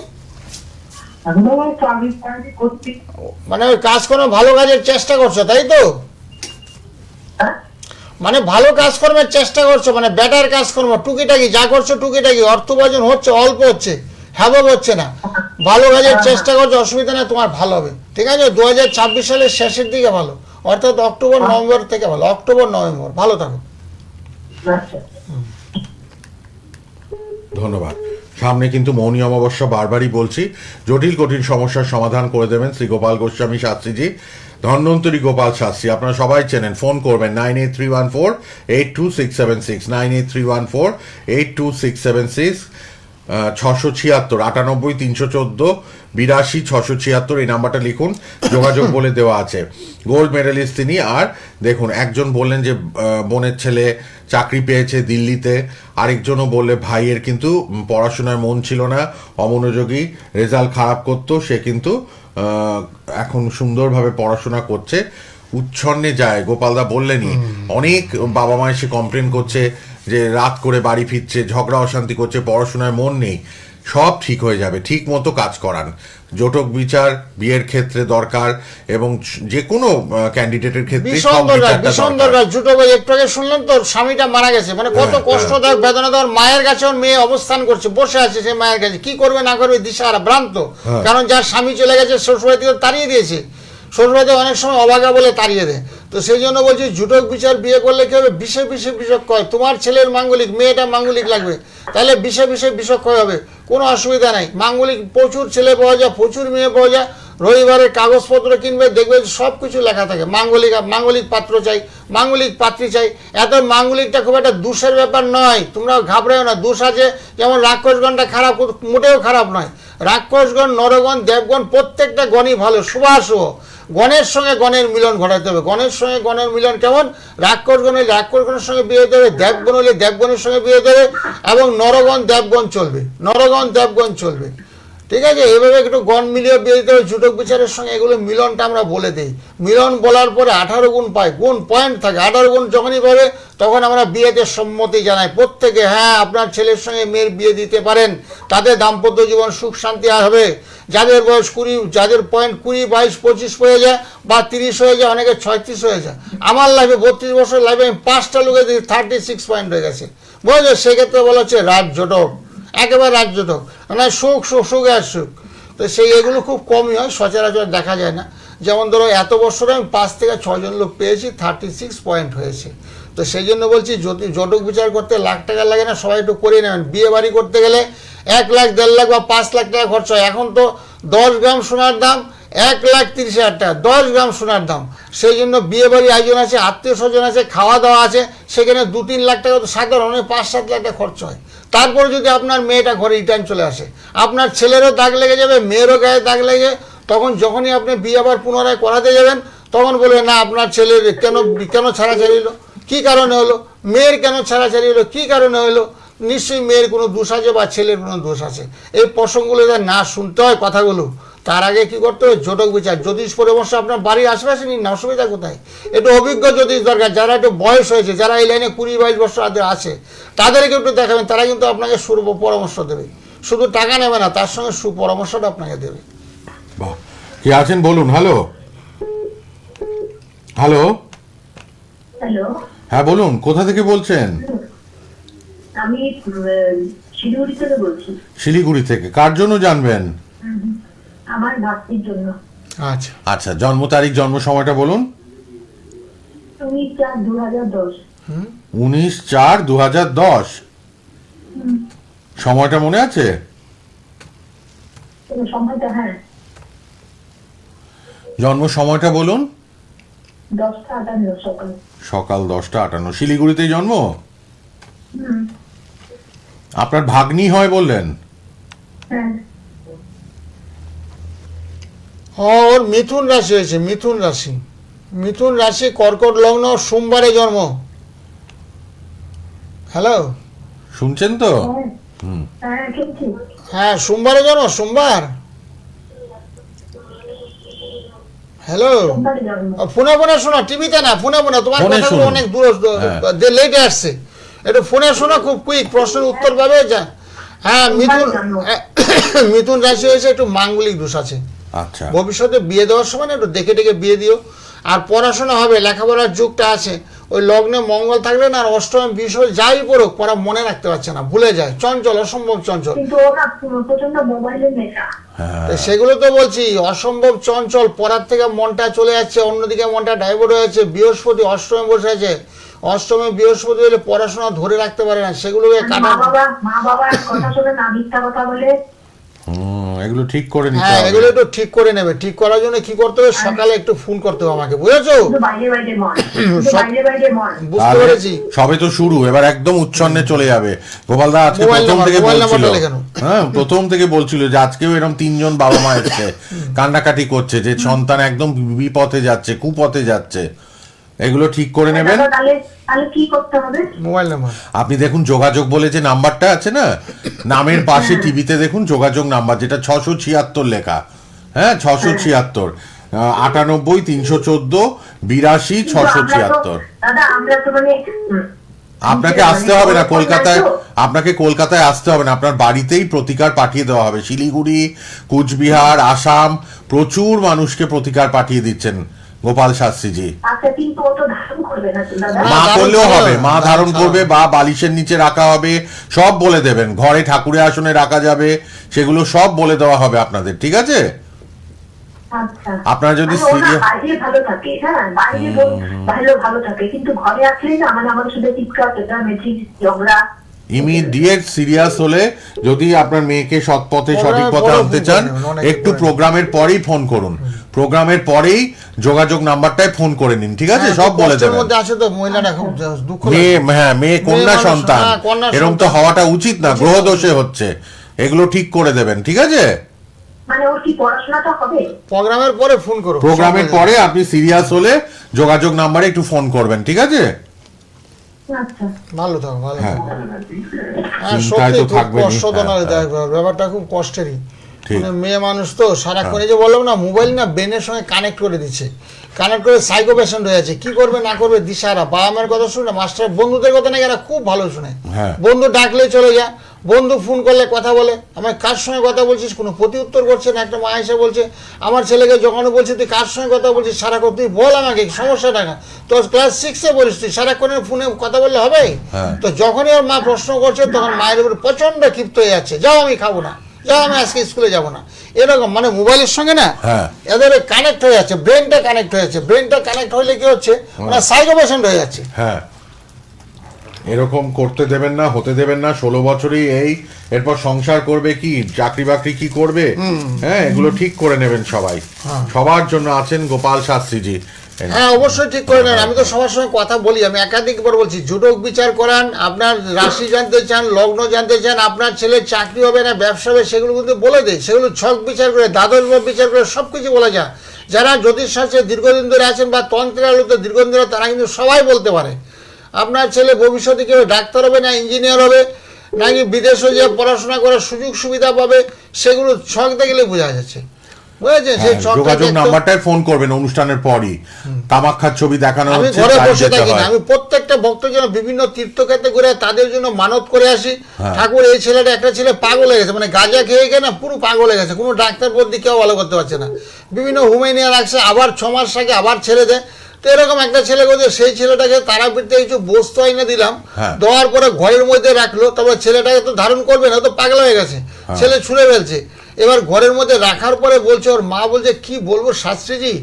এখন আমার চাকরি করছি। মানে ওই কাজ কোনো ভালো কাজের চেষ্টা করছো, তাই তো? হ্যাঁ? মানে ভালো কাজকর্মের চেষ্টা করছো, মানে বেটার কাজকর্ম, টুকিটাকি যা করছো টুকিটাকি, অর্থ উপার্জন হচ্ছে, অল্প হচ্ছে, হ্যাবক হচ্ছে না, ভালো কাজের চেষ্টা করছো, অসুবিধা নেই, তোমার ভালো হবে, ঠিক আছে? 2026 সালের শেষের দিকে ভালো, অর্থাৎ অক্টোবর নভেম্বর থেকে ভালো, অক্টোবর নভেম্বর ভালো থাকো। আচ্ছা। ধন্যবাদ। সামনে কিন্তু মৌনী অমাবস্যা, বারবারই বলছি, জটিল কঠিন সমস্যার সমাধান করে দেবেন শ্রী গোপাল গোস্বামী শাস্ত্রীজি, ধন্বন্তরী গোপাল শাস্ত্রী। আপনারা সবাই চেনেন, ফোন করবেন 9831482676, 9831482676, 676 98 314 82 676 এই নাম্বারটা লিখুন, যোগাযোগ বলে দেওয়া আছে। গোল্ড মেডেলিস্ট তিনি। আর দেখুন, একজন বললেন যে বোনের ছেলে চাকরি পেয়েছে দিল্লিতে, আরেকজনও বললে ভাইয়ের কিন্তু পড়াশোনায় মন ছিল না, অমনোযোগী, রেজাল্ট খারাপ করতো, সে কিন্তু এখন সুন্দরভাবে পড়াশোনা করছে, উচ্ছন্নে যায়। গোপালদা বললেনই, অনেক বাবা মা এসে কমপ্লেন করছে যে রাত করে বাড়ি ফিরছে, ঝগড়া অশান্তি করছে, পড়াশোনায় মন নেই। সব ঠিক হয়ে যাবে, ঠিক মতো কাজ করান। জটক বিচার বিয়ের ক্ষেত্রে দরকার, এবং যে কোনো ক্যান্ডিডেটের ক্ষেত্রে সব ভীষণ দরকার, বিচারটা ভীষণ দরকার। দরকার। জুটো ভাই একটু আগে শুনলেন তো, স্বামীটা মারা গেছে, মানে কত হ্যাঁ, কষ্টদায়ক বেদনাদায়ক, মায়ের কাছে ওর মেয়ে অবস্থান করছে, বসে আছে সে মায়ের কাছে, কি করবে না করবে দিশাহারা, ভ্রান্ত। হ্যাঁ। কারণ যার স্বামী চলে গেছে শ্বশুরবাড়ি থেকে তাড়িয়ে দিয়েছে, শ্বশুরবাড়িতে অনেক সময় অবাগা বলে তাড়িয়ে দেয়। তো সেই জন্য বলছি, জুটক বিচার বিয়ে করলে কি হবে, বিষে বিষে বিষক্ষয়। তোমার ছেলের মাঙ্গলিক, মেয়েটা মাঙ্গলিক লাগবে, তাহলে বিষে বিষে বিষক্ষয় হবে, কোনো অসুবিধা নাই। মাঙ্গলিক প্রচুর ছেলে পাওয়া যায়, প্রচুর মেয়ে পাওয়া যায়। রবিবারের কাগজপত্র কিনবে, দেখবে সব কিছু লেখা থাকে, মাঙ্গলিক পাত্র চাই, মাঙ্গলিক পাত্রী চাই। এত মাঙ্গলিকটা খুব একটা দোষের ব্যাপার নয়, তোমরা ঘাবড়াও না। দোষ আছে, যেমন রাক্ষসগণটা খারাপ, মোটেও খারাপ নয়। রাক্ষসগণ, নরগণ, দেবগণ, প্রত্যেকটা গণই ভালো, শুভাশুভ। গণের সঙ্গে গণের মিলন ঘটাতে হবে। গণের সঙ্গে গণের মিলন কেমন? রাক্ষসগণ হলে রাক্ষসগণের সঙ্গে বিয়ে হতে হবে, দেবগণ হলে দেবগণের সঙ্গে বিয়ে হতে হবে, এবং নরগণ দেবগণ চলবে, নরগণ দেবগণ চলবে, ঠিক আছে? এভাবে একটু গণ মিলিয়ে বিয়ে দিতে হবে। জুটক বিচারের সঙ্গে এগুলো মিলনটা আমরা বলে দিই। মিলন বলার পরে 18 গুণ পাই, গুণ পয়েন্ট থাকে, 18 গুণ যখনই পাবে তখন আমরা বিয়েতে সম্মতি জানাই প্রত্যেকে। হ্যাঁ, আপনার ছেলের সঙ্গে মেয়ের বিয়ে দিতে পারেন, তাদের দাম্পত্য জীবন সুখ শান্তি হবে। যাদের বয়স 20, যাদের পয়েন্ট 20, 22, 25 হয়ে যায়, বা 30 হয়ে যায়, অনেকে 36 হয়ে যায়। আমার লাইফে 32 বছর লাইফে আমি 5টা লোকে 36 পয়েন্ট হয়ে গেছে, বুঝলো? সেক্ষেত্রে বলা হচ্ছে রাজ জটক, একেবারে রাজ জটক, মানে সুখ সুখ সুখ আর সুখ। তো সেই এগুলো খুব কমই হয়, সচরাচর দেখা যায় না। যেমন ধরো এত বছরে আমি 5 থেকে 6 জন লোক পেয়েছি, 36 পয়েন্ট হয়েছে। তো সেই জন্য বলছি, যদি জটক বিচার করতে লাখ টাকা লাগে না, সবাই একটু করে নেবেন। বিয়ে বাড়ি করতে গেলে 1 লাখ, 1.5 লাখ বা 5 লাখ টাকা খরচ হয়। এখন তো 10 গ্রাম সোনার দাম 1,30,000 টাকা, 10 গ্রাম সোনার দাম। সেই জন্য বিয়ে বাড়ি আয়োজন আছে, আত্মীয় স্বজন আছে, খাওয়া দাওয়া আছে, সেখানে 2-3 লাখ টাকা তো সাধারণ 5-7 লাখ টাকা খরচ হয়। তারপরে যদি আপনার মেয়েটা ঘরে রিটার্ন চলে আসে, আপনার ছেলেরও দাগ লেগে যাবে, মেয়েরও গায়ে দাগ লেগে, তখন যখনই আপনি বিয়ে আবার পুনরায় করাতে যাবেন, তখন বলবে না আপনার ছেলের কেন ছাড়াছাড়ি হলো, কী কারণে হলো, মেয়ের কেন ছাড়াছাড়ি হলো, কী কারণে হলো, নিশ্চয়ই মেয়ের কোনো দোষ আছে বা ছেলের কোনো দোষ আছে। এই প্রসঙ্গগুলো না শুনতে হয় কথাগুলো, তার আগে কি করতে হবে, জটক বিচার। জ্যোতিষ পরামর্শ আপনার বাড়ির আশেপাশে নিন না, অসুবিধা কোথায়? একটু অভিজ্ঞ জ্যোতিষ দরকার, যারা একটু বয়স হয়েছে, যারা এই লাইনে 20-22 বছর আছে, তাদেরকে একটু দেখাবেন, তারা কিন্তু আপনাকে পরামর্শ দেবে, শুধু টাকা নেবে না, তার সঙ্গে সুপরামর্শটা আপনাকে দেবে। বাহ, কে আছেন বলুন। হ্যালো, হ্যালো, হ্যালো, হ্যাঁ বলুন, কোথা থেকে বলছেন? আমি শিলিগুড়ি থেকে বলছি। শিলিগুড়ি থেকে। কার জন্য জানবেন? আমার ভাস্তির জন্য। আচ্ছা, আচ্ছা, জন্ম তারিখ, জন্ম সময়টা বলুন। 19/4/2010। 19/4/2010। সময়টা মনে আছে? সময়টা, হ্যাঁ, জন্ম সময়টা বলুন। 10টা 58 সকাল। সকাল 10টা 58। শিলিগুড়িতেই জন্ম? আপনার ভাগ্নি হয় বললেন? হ্যাঁ, ওর মিথুন রাশি হয়েছে, মিথুন রাশি, মিথুন রাশি, কর্কট লগ্ন, সোমবারে জন্ম। হ্যালো, শুনছেন তো? হ্যাঁ, শুনছি। হ্যাঁ, সোমবারে জন্ম, সোমবার। হ্যালো, সোমবারে যাবেন। ফোনে ফোনে শোনো, টিভিতে না, ফোনে ফোনে। তোমার ফোনে কথাগুলো শুনুন। অনেক দূর লেটে আসছে, একটু ফোনে শোনো, খুব কুইক প্রশ্নের উত্তর পাবে যা। হ্যাঁ, মিথুন মিথুন রাশি হয়েছে, একটু মাঙ্গলিক দোষ আছে। আচ্ছা, ভবিষ্যতে বিয়ে দেওয়ার সময় না একটু দেখে দেখে বিয়ে দিও। আর পড়াশোনা হবে, লেখাপড়ার যুগটা আছে। ওই লগ্নে মঙ্গল থাকলে না, আর অষ্টম বিষয় যাই পড়ুক, পড়া মনে রাখতে পারছে না, ভুলে যায়, চঞ্চল, অসম্ভব চঞ্চল। কিন্তু ওরা প্রচন্ড মোবাইলের নেশা। হ্যাঁ, তো সেগুলো তো বলছি, অসম্ভব চঞ্চল, পড়ার থেকে মনটা চলে যাচ্ছে, অন্যদিকে মনটা ডাইভার্ট হয়ে যাচ্ছে। বৃহস্পতি অষ্টমে বসে আছে, অষ্টমে বৃহস্পতি হলে পড়াশোনা ধরে রাখতে পারে না, সেগুলোকে মা কাটা। বাবার কথা শুনে না, মিথ্যা কথা বলে। এগুলো ঠিক করে নিতে হ্যাঁ, হবে। এগুলো একটু ঠিক করে নেবে। ঠিক করার জন্য কি করতে হবে, সকালে একটু ফোন করতে হবে আমাকে, বুঝেছো? শুধু বাইরে বাইরে মন, শুধু বাইরে বাইরে মন। বুঝতে তাহলে পেরেছি। সবে তো শুরু, এবার একদম উচ্ছন্নে চলে যাবে। গোপালদা আজকে মোবাইল প্রথম নাম্বার- থেকে মোবাইল বলছিল, নাম্বারটা লেখানো। হ্যাঁ প্রথম থেকে বলছিল যে আজকেও এরকম 3 জন বাবা মা এসছে, কান্নাকাটি করছে যে সন্তান একদম বিপথে যাচ্ছে, কুপথে যাচ্ছে। এগুলো ঠিক করে নেবেন। তাহলে তাহলে কি করতে হবে? মোবাইল নাম্বার আপনি দেখুন যোগাযোগ বলে যে নাম্বারটা আছে না, নামের পাশে টিভিতে দেখুন যোগাযোগ নাম্বার, যেটা 676 লেখা। হ্যাঁ, 676 98 314 82 কিন্তু আমরা তো- 676। দাদা আমরা তো মানে আপনাকে আসতে হবে না কলকাতায়, আপনাকে কলকাতায় আসতে হবে না, আপনার বাড়িতেই প্রতিকার পাঠিয়ে দেওয়া হবে। শিলিগুড়ি, কুচবিহার, আসাম প্রচুর মানুষকে প্রতিকার পাঠিয়ে দিচ্ছেন গোপাল শাস্ত্রীজি। আচ্ছা, কিন্তু ও তো ধারণ করবে না তো দাদা। না, মা ধারণ করলেও করবে হবে, না, মা ধারণ ধারণ ছাড়া। করবে বা বালিশের নিচে রাখা হবে, সব বলে দেবেন। ঘরে ঠাকুরের আসনে রাখা যাবে, সেগুলো সব বলে দেওয়া হবে আপনাদের, ঠিক আছে? আচ্ছা, আপনারা যদি মানে ওরা serious- বাইরে ভালো থাকে, হ্যাঁ বাইরে বাইরে ভালো থাকে, কিন্তু ঘরে আসলেই না মানে আমাদের শুধু চিৎকার চেঁচামেচি ঝগড়া। ইমিডিয়েট সিরিয়াস হলে, যদি আপনার মেয়েকে সৎ পথে সঠিক পথে বড় আনতে ভুল চান, করে নেবেন, অনেক একটু করে। প্রোগ্রামের পরেই ফোন করুন। প্রোগ্রামের পরেই যোগাযোগ নাম্বারটায় ফোন করে নিন, ঠিক আছে? হ্যাঁ, সব তো বলে কষ্টের দেবেন। মধ্যে আছে তো মহিলাটা, খুব দুঃখ মেয়ে, লাগে। হ্যাঁ মেয়ে কন্যা মানুষ, সন্তান, হ্যাঁ, কন্যা এরকম তো সন্তান। হওয়াটা উচিত না, গ্রহ দোষে হচ্ছে। এগুলো ঠিক করে দেবেন, ঠিক আছে? মানে ওর কি পড়াশোনাটা হবে? প্রোগ্রামের পরে ফোন করো। প্রোগ্রামের পরে আপনি সিরিয়াস হলে যোগাযোগ নাম্বারে একটু ফোন করবেন, ঠিক আছে? আচ্ছা, ভালো থাকো, ভালো হ্যাঁ, থাকো। হ্যাঁ, চিন্তায় সত্যি তো খুব থাকবেনই। কষ্টজনক, হ্যাঁ, ব্যাপারটা খুব কষ্টেরই। ঠিক। মানে মেয়ে মানুষ তো সারাক্ষণ, এই যে বললাম না, মোবাইল না ব্রেনের সঙ্গে কানেক্ট করে দিচ্ছে, কানেক্ট করে সাইকো পেশেন্ট হয়ে যাচ্ছে। কি করবে না করবে দিশাহারা। বাবা মায়ের কথা শুনে, মাস্টার বন্ধুদের কথা নাকি এরা খুব ভালো শুনে। হ্যাঁ। বন্ধু ডাকলে চলে যা, বন্ধু ফোন করলে কথা বলে, আমার কার সঙ্গে কথা বলছিস, কোনো প্রতি উত্তর করছে না। একটা মা এসে বলছে আমার ছেলেকে, যখন বলছি তুই কার সঙ্গে কথা বলছিস সারাক্ষণ, তুই বল আমাকে সমস্যাটা না, তোর ক্লাস 6-এ পড়িস, তুই সারাক্ষণের ফোনে কথা বললে হবে? হ্যাঁ। তো যখনই ওর মা প্রশ্ন করছে, তখন মায়ের উপর প্রচন্ড ক্ষিপ্ত হয়ে যাচ্ছে, যাও আমি খাবো না, যাও আমি আজকে স্কুলে যাবো না, এরকম। মানে মোবাইলের সঙ্গে না হ্যাঁ। এদের কানেক্ট হয়ে যাচ্ছে, ব্রেনটা কানেক্ট হয়ে যাচ্ছে। ব্রেনটা কানেক্ট হলে কি হচ্ছে, ওরা সাইকো পেশেন্ট হয়ে যাচ্ছে। হ্যাঁ, এরকম করতে দেবেন না, হতে দেবেন না। 16 বছরই এই, এরপর সংসার করবে কি, চাকরি বাকরি কি করবে, হ্যাঁ এগুলো ঠিক করে নেবেন সবাই। সবার জন্য আছেন গোপাল শাস্ত্রীজি। হ্যাঁ, অবশ্যই ঠিক করে নেন। আমি তো সবার সঙ্গে কথা বলি, আমি একাধিকবার বলছি, জুটক বিচার করান, আপনার রাশি জানতে চান, লগ্ন জানতে চান, আপনার ছেলের চাকরি হবে না ব্যবসা হবে, সেগুলো কিন্তু বলে দেয়। সেগুলো ছক বিচার করে, দ্বাদশ ভাব বিচার করে সব কিছু বলা যায়। যারা জ্যোতিষশাস্ত্রে দীর্ঘদিন ধরে আছেন বা তন্ত্রের আলোতে দীর্ঘদিন ধরে, তারা কিন্তু সবাই বলতে পারে আপনার ছেলে ভবিষ্যতে কেউ ডাক্তার হবে না ইঞ্জিনিয়ার হবে, নাকি বিদেশে যে পড়াশোনা করার সুযোগ সুবিধা পাবে, সেগুলো ছক দেখলে বোঝা যাচ্ছে। বুঝেছেন? সেই হ্যাঁ, ছকটা যোগাযোগ দেখতে- নাম্বারটায় ফোন করবেন অনুষ্ঠানের পরই। তামাক খার ছবি দেখানো আমি হচ্ছে, ঘরে কাজে বসে যেতে থাকি না, হয়। আমি প্রত্যেকটা ভক্তের জন্য বিভিন্ন তীর্থক্ষেত্রে ঘুরে তাদের জন্য মানত করে আসি। হ্যাঁ। ঠাকুর, এই ছেলেটা, একটা ছেলে পাগল হয়ে গেছে, মানে গাঁজা খেয়ে খেয়ে না পুরো পাগল হয়ে গেছে, কোনো ডাক্তার বদ্যি কেউ ভালো করতে পারছে না। বিভিন্ন হুমেনিয়া রাখছে, আবার 6 মাস আগে আবার ছেড়ে দেয়। তো এরকম একটা ছেলে করছে, সেই ছেলেটাকে তারাপীঠে কিছু বস্তু আইনে দিলাম, হ্যাঁ। দেওয়ার পরে ঘরের মধ্যে রাখলো, তারপরে ছেলেটাকে তো ধারণ করবে না, ও তো পাগল হয়ে গেছে, ছেলে ছুঁড়ে ফেলছে। এবার ঘরের মধ্যে রাখার পরে বলছে, ওর মা বলছে কি বলবো শাস্ত্রীজি,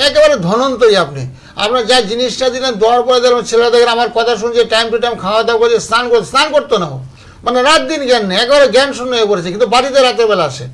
একেবারে ধনন্তরী আপনি, আপনার যা জিনিসটা দিলেন, দেওয়ার পরে দিলাম, ছেলেটা দেখেন আমার কথা শুনছে, টাইম টু টাইম খাওয়া দাওয়া করছে, স্নান করতো না ও। মানে রাত দিন জ্ঞান নেই, একেবারে জ্ঞান শূন্য হয়ে পড়েছে। কিন্তু বাড়িতে রাতের বেলা আসে,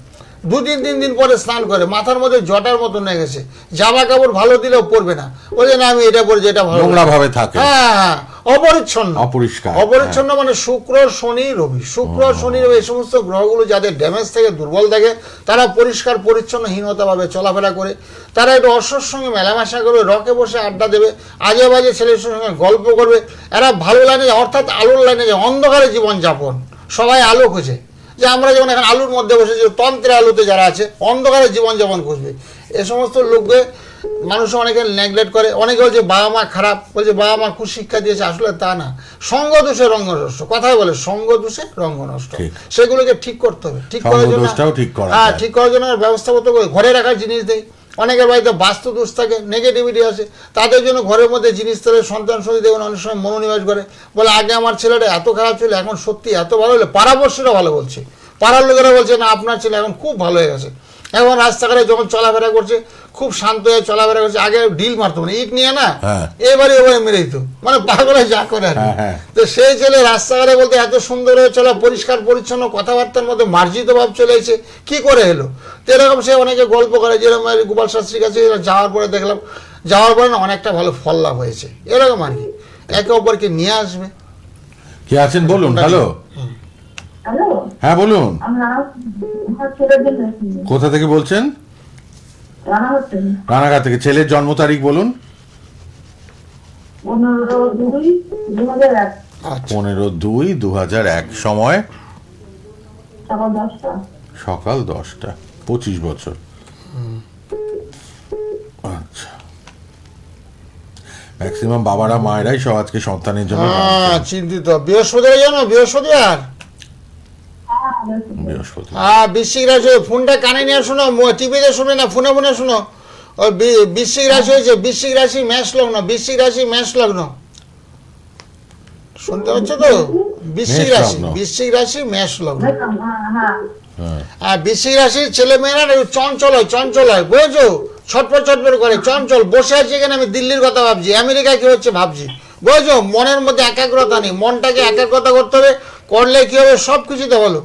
2-3 দিন পরে স্নান করে, মাথার মধ্যে জটার মতন হয়ে গেছে, জামা কাপড় ভালো দিলেও পরবে না, বলছে না আমি এটা পরছি, এটা ভালো। নোংরা ভাবে থাকে। হ্যাঁ হ্যাঁ, অপরিচ্ছন্ন, অপরিষ্কার, অপরিচ্ছন্ন। মানে শুক্র, শনি, রবি, শুক্র, শনি, রবি, এই সমস্ত গ্রহগুলো যাদের ড্যামেজ থাকে, দুর্বল থাকে, তারা পরিষ্কার পরিচ্ছন্নহীনতাভাবে চলাফেরা করে, তারা একটু অশ্বর সঙ্গে মেলামেশা করবে, রকে বসে আড্ডা দেবে, আজে বাজে ছেলের সঙ্গে গল্প করবে, এরা ভালো লাইনে যায়, অর্থাৎ আলোর লাইনে যায়, অন্ধকারে জীবনযাপন। সবাই আলো খোঁজে, যে আমরা যেমন এখন আলুর মধ্যে বসেছি, তন্ত্রের আলোতে যারা আছে অন্ধকারে জীবনযাপন খুঁজবে। এ সমস্ত লোককে মানুষ অনেকে নেগলেক্ট করে, অনেকে বলছে বাবা মা খারাপ, বলছে বাবা মা কুশিক্ষা দিয়েছে, আসলে তা না। সঙ্গ দোষে রঙ্গ নষ্ট, কথাই বলে সঙ্গ দোষে রঙ্গ নষ্ট, ঠিক। সেগুলোকে ঠিক করতে হবে। ঠিক করার সঙ্গ জন্য দোষটাও ঠিক করা হ্যাঁ, যায়। ঠিক করার জন্য ব্যবস্থাপত্র করে ঘরে রাখার জিনিস দেয়। অনেকের বাড়িতে বাস্তু দোষ থাকে, নেগেটিভিটি আছে, তাদের জন্য ঘরের মধ্যে জিনিস তাহলে সন্তান সঙ্গে দেখুন অনেক সময় মনোনিবেশ করে, বলে আগে আমার ছেলেটা এত খারাপ ছিল, এখন সত্যি এত ভালো হলো। পাড়াপড়শিরা ভালো বলছে, পাড়ার লোকেরা বলছে না আপনার ছেলে এখন খুব ভালো হয়ে গেছে, এখন রাস্তাঘাটে যখন চলাফেরা করছে খুব শান্ত হয়ে চলাফেরা করছে, আগে ডিল মারতো মানে ইট নিয়ে না, হ্যাঁ। এবারে মেরে দিত, মানে পাগলে যা করে আর কি। হ্যাঁ, হ্যাঁ। তো সেই ছেলে রাস্তাঘাটে বলতে এত সুন্দর হয়ে চলা, পরিষ্কার পরিচ্ছন্ন, কথাবার্তার মধ্যে মার্জিত ভাব চলে এসেছে, কি করে এলো? তো এরকম সে অনেকে গল্প করে, যেরকম গোপাল শাস্ত্রীর কাছে যাওয়ার পরে দেখলাম, যাওয়ার পরে না অনেকটা ভালো ফল লাভ হয়েছে, এরকম আর কি। একে অপরকে নিয়ে আসবে। কে আছেন বলুন? হ্যালো, হ্যালো, হ্যাঁ বলুন। আমরা আমার ছেলের জন্য কোথা থেকে বলছেন? রানা হচ্ছেন রানাঘাট থেকে। ছেলের জন্ম তারিখ বলুন। 15/2/2001 আচ্ছা, 15/2/2001। সময় সকাল 10টা। সকাল 10টা। 25 বছর। আচ্ছা, ম্যাক্সিমাম বাবারা মায়েরাই সব আজকে সন্তানের জন্য ভাবছেন। চিন্তিত। বৃহস্পতিবার জানো, বৃহস্পতিবার বৃহস্পতি। বৃশ্চিক রাশি। ফোনটা কানে নিয়ে শোনো, টিভিতে শুনে না, ফোনে ফোনে শোনো। ওই বৃশ্চিক রাশি হয়েছে, বৃশ্চিক রাশি মেষ লগ্ন, বৃশ্চিক রাশি মেষ লগ্ন, শুনতে পাচ্ছ তো? বৃশ্চিক মেষ রাশি, লগ্ন। বৃশ্চিক রাশি মেষ লগ্ন। হ্যাঁ, হ্যাঁ। আর বৃশ্চিক রাশির ছেলে মেয়েরা না একটু চঞ্চল হয়, চঞ্চল হয়, বুঝেছো? ছটপট ছটপট করে, চঞ্চল। বসে আছি এখানে, আমি দিল্লির কথা ভাবছি, আমেরিকায় কি হচ্ছে ভাবছি, বুঝেছো? মনের মধ্যে একাগ্রতা নেই, মনটাকে একাগ্রতা করতে হবে, করলে কি হবে? সব কিছুতে বলো,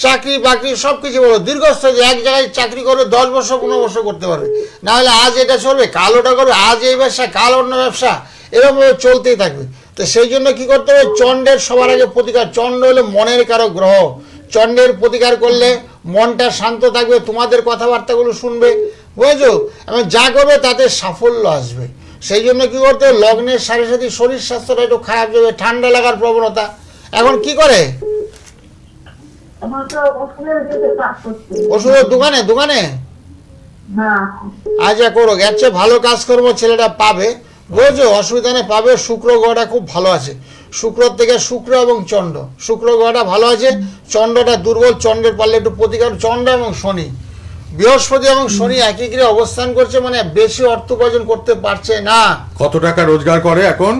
চাকরি বাকরি সব কিছু বলো, দীর্ঘস্থায়ী এক জায়গায় চাকরি করে 10 বছর 15 বছর করতে পারবে, না হলে আজ এটা চলবে, কাল ওটা করবে, আজ এই ব্যবসা কাল অন্য ব্যবসা, এরকমভাবে চলতেই থাকবে। তো সেই জন্য কি করতে হবে? চণ্ডের সবার আগে প্রতিকার। চণ্ড হলো মনের কারো গ্রহ, চণ্ডের প্রতিকার করলে মনটা শান্ত থাকবে, তোমাদের কথাবার্তাগুলো শুনবে, বুঝেছো? এবং যা করবে তাতে সাফল্য আসবে। সেই জন্য কি করতে হবে? লগ্নের সাথে সাথে শরীর স্বাস্থ্যটা একটু খারাপ যাবে, ঠান্ডা লাগার প্রবণতা। এখন কি করে? আমার তো ওষুধের সাথে কাজ করছে। ওষুধের দোকানে দোকানে হ্যাঁ, আচ্ছা করো, এর চেয়ে ভালো কাজকর্ম ছেলেটা পাবে, বুঝেছো? অসুবিধা নেই, পাবে। শুক্র গ্রহটা খুব ভালো আছে, শুক্র থেকে শুক্র এবং চন্দ্র, শুক্র গ্রহটা ভালো আছে, চন্দ্রটা দুর্বল, চন্দ্রের পারলে একটু প্রতিকার। চন্দ্র এবং শনি, বৃহস্পতি এবং শনি একই গৃহে অবস্থান করছে, মানে বেশি অর্থ উপার্জন করতে পারছে না। কত টাকা রোজগার করে এখন?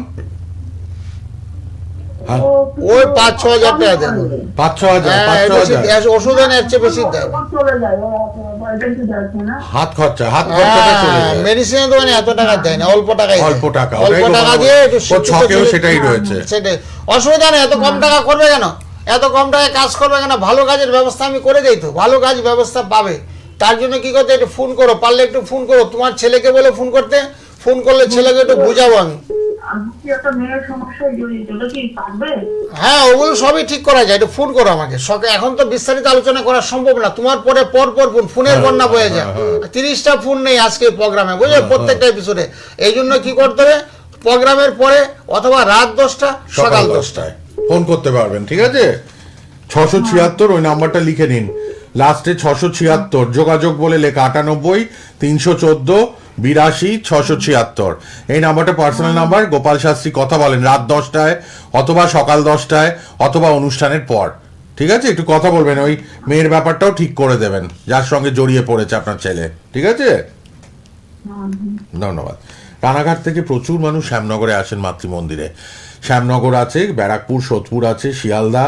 হ্যাঁ, ওই 5-6 হাজার টাকা দেন। 5-6 হাজার। হ্যাঁ, 5-6 হাজার। ওষুধ এনে এর চেয়ে বেশি দেয়। চলে যায়, এটা কি যাচ্ছে না? হাত খরচাটা চলে যায়। মেডিসিনের দোকানে এত টাকা দেয় না, অল্প টাকাই দেয়। অল্প টাকা, অল্প ওটাই টাকা বলবো। দিয়ে একটু ওর শিক্ষিত ছকেও ছেলে- সেটাই রয়েছে। সেটাই, অসুবিধা নেই। এত কম টাকা করবে কেন? এত কম টাকায় কাজ করবে কেন? ভালো কাজের ব্যবস্থা আমি করে দেই তো, ভালো কাজ ব্যবস্থা পাবে। তার জন্য কি করতে? একটু ফোন করো, পারলে একটু ফোন করো, তোমার ছেলেকে বলে ফোন করতে, ফোন করলে ছেলেকে একটু বুঝাবো আমি। আমি কি একটা মেয়ের সমস্যায় জড়িত, ওটা কি পারবে? হ্যাঁ, ওগুলো সবই ঠিক করা যায়, একটু ফোন করো আমাকে। এখন তো বিস্তারিত আলোচনা করা সম্ভব না, তোমার পরে পর ফোন, ফোনের বন্যা বয়ে যায়। 30টা ফোন নেই আজকে প্রোগ্রামে, বুঝলে, প্রত্যেকটা এপিসোডে। এই জন্য কি করতে হবে? প্রোগ্রামের পরে অথবা রাত 10টা সকাল 10টায় ফোন করতে পারবেন, ঠিক আছে? 676 ওই নাম্বারটা লিখে নিন, লাস্টে 676, যোগাযোগ বলে লেখা 98 314 82 676। এই নাম্বারটা পার্সোনাল নাম্বার। গোপাল শাস্ত্রী কথা বলেন রাত 10টায় অথবা সকাল 10টায় অথবা অনুষ্ঠানের পর, ঠিক আছে? একটু কথা বলবেন, ওই মেয়ের ব্যাপারটাও ঠিক করে দেবেন যার সঙ্গে জড়িয়ে পড়েছে আপনার ছেলে, ঠিক আছে? ধন্যবাদ। রানাঘাট থেকে প্রচুর মানুষ শ্যামনগরে আসেন মাতৃমন্দিরে। শ্যামনগর আছে, ব্যারাকপুর, সোদপুর আছে, শিয়ালদা,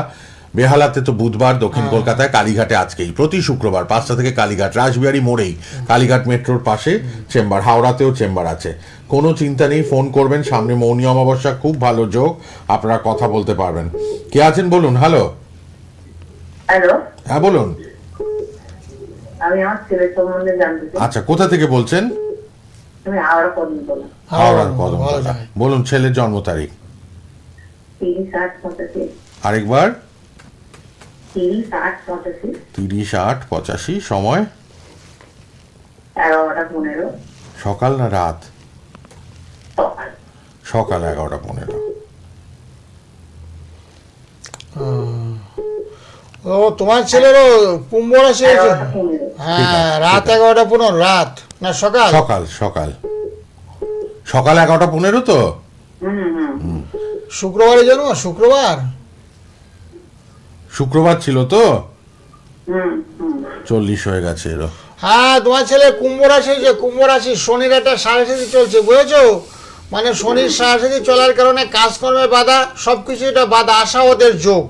বেহালাতে তো বুধবার, দক্ষিণ কলকাতায় কালীঘাটে আজকেই প্রতি শুক্রবার 5টা থেকে কালীঘাট, রাসবিহারী মোড়েই কালীঘাট মেট্রোর পাশে চেম্বার, হাওড়াতেও চেম্বার আছে। কোনো চিন্তা নেই, ফোন করবেন। সামনে মৌনী অমাবস্যা, খুব ভালো যোগ, আপনারা কথা বলতে পারবেন। কে আছেন বলুন? হ্যালো, হ্যালো, হ্যাঁ বলুন। আমি আমার ছেলের সম্বন্ধে জানতে চাই। আচ্ছা, কোথা থেকে বলছেন? আমি হাওড়া পর্যন্ত বললাম। হাওড়ার ভালো কদমতলা। জায়গায়। বলুন ছেলের জন্ম তারিখ 30/8/85, আরেকবার। 30/8/85, 30/8/85। সময় 11টা 15, সকাল না রাত? সকাল। সকাল 11টা 15। ও, তোমার ছেলেরও কুম্ভ রাশি হয়েছে? 11টা 15। হ্যাঁ, রাত 11টা 15, রাত না সকাল? সকাল সকাল সকাল 11:15 তো। শুক্রবারে জন্ম? শুক্রবার ছিল তো, 40 হয়ে গেছে এরও। হ্যাঁ, তোমার ছেলে কুম্ভ রাশি, যে কুম্ভ রাশি শনির একটা সাড়ে চলছে, বুঝেছো? মানে শনির সাড়ে চলার কারণে কাজকর্মের বাধা, সবকিছু এটা বাধা, আশা ওদের যোগ,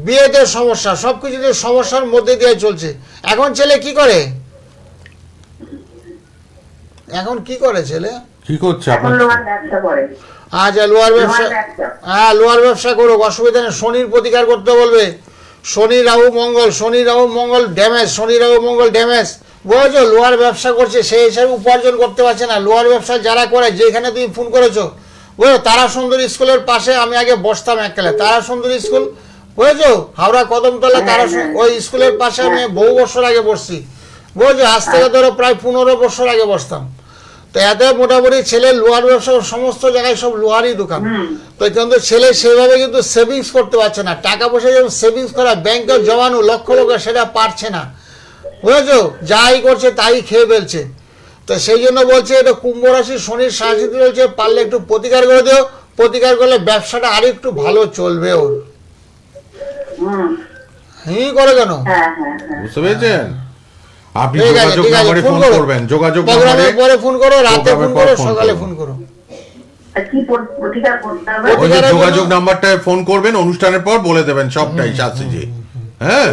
বিয়েতে সমস্যা, সবকিছুতে সমস্যার মধ্যে দিয়ে চলছে। এখন ছেলে কি করে? এখন কি করে ছেলে? কি করছে এখন আপনার? লোহার ব্যবসা করে। আচ্ছা, লোহার ব্যবসা। লোহার ব্যবসা। হ্যাঁ, লোহার ব্যবসা করুক, অসুবিধা নেই। শনির প্রতিকার করতে বলবে। শনি রাহু মঙ্গল ড্যামেজ, শনি রাহু মঙ্গল ড্যামেজ, বুঝেছো? লোহার ব্যবসা করছে, সেই হিসাবে উপার্জন করতে পারছে না। লোহার ব্যবসা যারা করে, যেখানে তুমি ফোন করেছো, বুঝলো, তারা সুন্দরী স্কুলের পাশে আমি আগে বসতাম এককালে, তারা সুন্দরী স্কুল, বুঝেছো? হাওড়া কদমতলা তারা ওই স্কুলের পাশে আমি বহু বছর আগে বসছি, বুঝেছো? আজ থেকে ধরো প্রায় 15 বছর আগে বসতাম। তো এতে মোটামুটি ছেলে লোহার ব্যবসা, সমস্ত জায়গায় সব লোহারই দোকান। তো কিন্তু ছেলে সেভাবে কিন্তু সেভিংস করতে পারছে না, টাকা পয়সা যেমন সেভিংস করা, ব্যাংকে জমানো লক্ষ সেটা পারছে না, বুঝেছো? যাই করছে তাই খেয়ে ফেলছে। তো সেই জন্য বলছে এটা কুম্ভ রাশি, শনির সাড়ে চলছে, পারলে একটু প্রতিকার করে দিও, প্রতিকার করলে ব্যবসাটা আরো একটু ভালো চলবে ওর। করে কেন? বুঝতে পেরেছেন? আপনি ঠিক আছে, যোগাযোগ ঠিক আছে, নম্বরে ফোন ফোন করো। করবেন, যোগাযোগ প্রোগ্রামের নম্বরে। পরে ফোন করো, রাতে ফোন প্রোগ্রামের করো, পর ফোন সকালে করুন। ফোন করো। কি প্রতিকার করতে হবে? ওই যে প্রতিকারের যোগাযোগ জন্য- নাম্বারটায় ফোন করবেন, অনুষ্ঠানের পর বলে দেবেন সবটাই শাস্ত্রীজি। হ্যাঁ,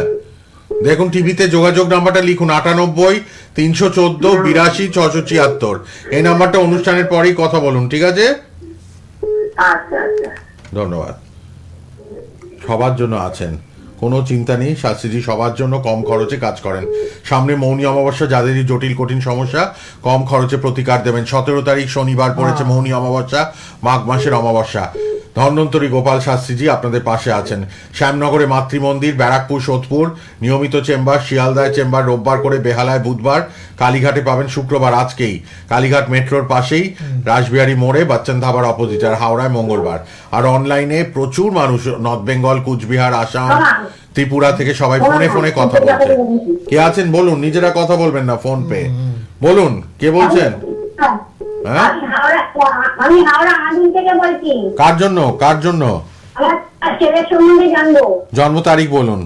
দেখুন টিভিতে যোগাযোগ নাম্বারটা লিখুন 98-314-82-676। এই নাম্বারটা অনুষ্ঠানের পরেই কথা বলুন, ঠিক আছে? আচ্ছা আচ্ছা। ধন্যবাদ। সবার জন্য আছেন, কোনো চিন্তা নেই, শাস্ত্রীজি সবার জন্য কম খরচে কাজ করেন। সামনে মৌনী অমাবস্যা, যাদেরই জটিল কঠিন সমস্যা, কম খরচে প্রতিকার দেবেন। 17 তারিখ শনিবার পড়েছে মৌনী অমাবস্যা, মাঘ মাসের অমাবস্যা। ধন্বন্তরী গোপাল শাস্ত্রীজি আপনাদের পাশে আছেন। শ্যামনগরে মাতৃমন্দির, ব্যারাকপুর, সোদপুর, নিয়মিত চেম্বার, শিয়ালদায় চেম্বার রোববার করে, বেহালায় বুধবার, কালীঘাটে পাবেন শুক্রবার আজকেই, কালীঘাট মেট্রোর পাশেই রাসবিহারী মোড়ে বাচ্চান ধাবার অপোজিট, আর হাওড়ায় মঙ্গলবার। আর অনলাইনে প্রচুর মানুষ নর্থ বেঙ্গল, কুচবিহার, আসাম, ত্রিপুরা থেকে সবাই ফোনে ফোনে কথা বলছে। কে আছেন বলুন, নিজেরা কথা বলবেন না, ফোন পে বলুন, কে বলছেন? হ্যাঁ, আমি হাওড়া আগুন থেকে বলছি। কার জন্য আমার ছেলের সম্বন্ধে জানবো। জন্ম তারিখ বলুন।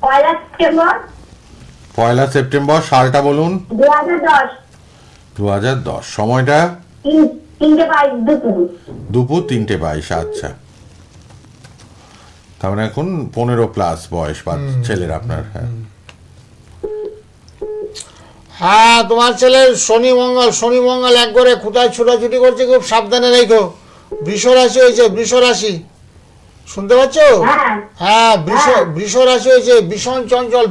1 সেপ্টেম্বর 1 সেপ্টেম্বর, সালটা বলুন। 2010, 2010, সময়টা 3:22 দুপুর 3:22। আচ্ছা, তার মানে এখন 15+ বয়স ছেলের আপনার। হ্যাঁ, হ্যাঁ, তোমার ছেলের শনি মঙ্গল একবারে কোথায় ছুটাছুটি করছে, খুব সাবধানে রেখো। বৃষ রাশি হয়েছে, বৃষ রাশি, শুনতে পাচ্ছ? হ্যাঁ। হ্যাঁ, বৃষ রাশি হয়েছে, ভীষণ চঞ্চল,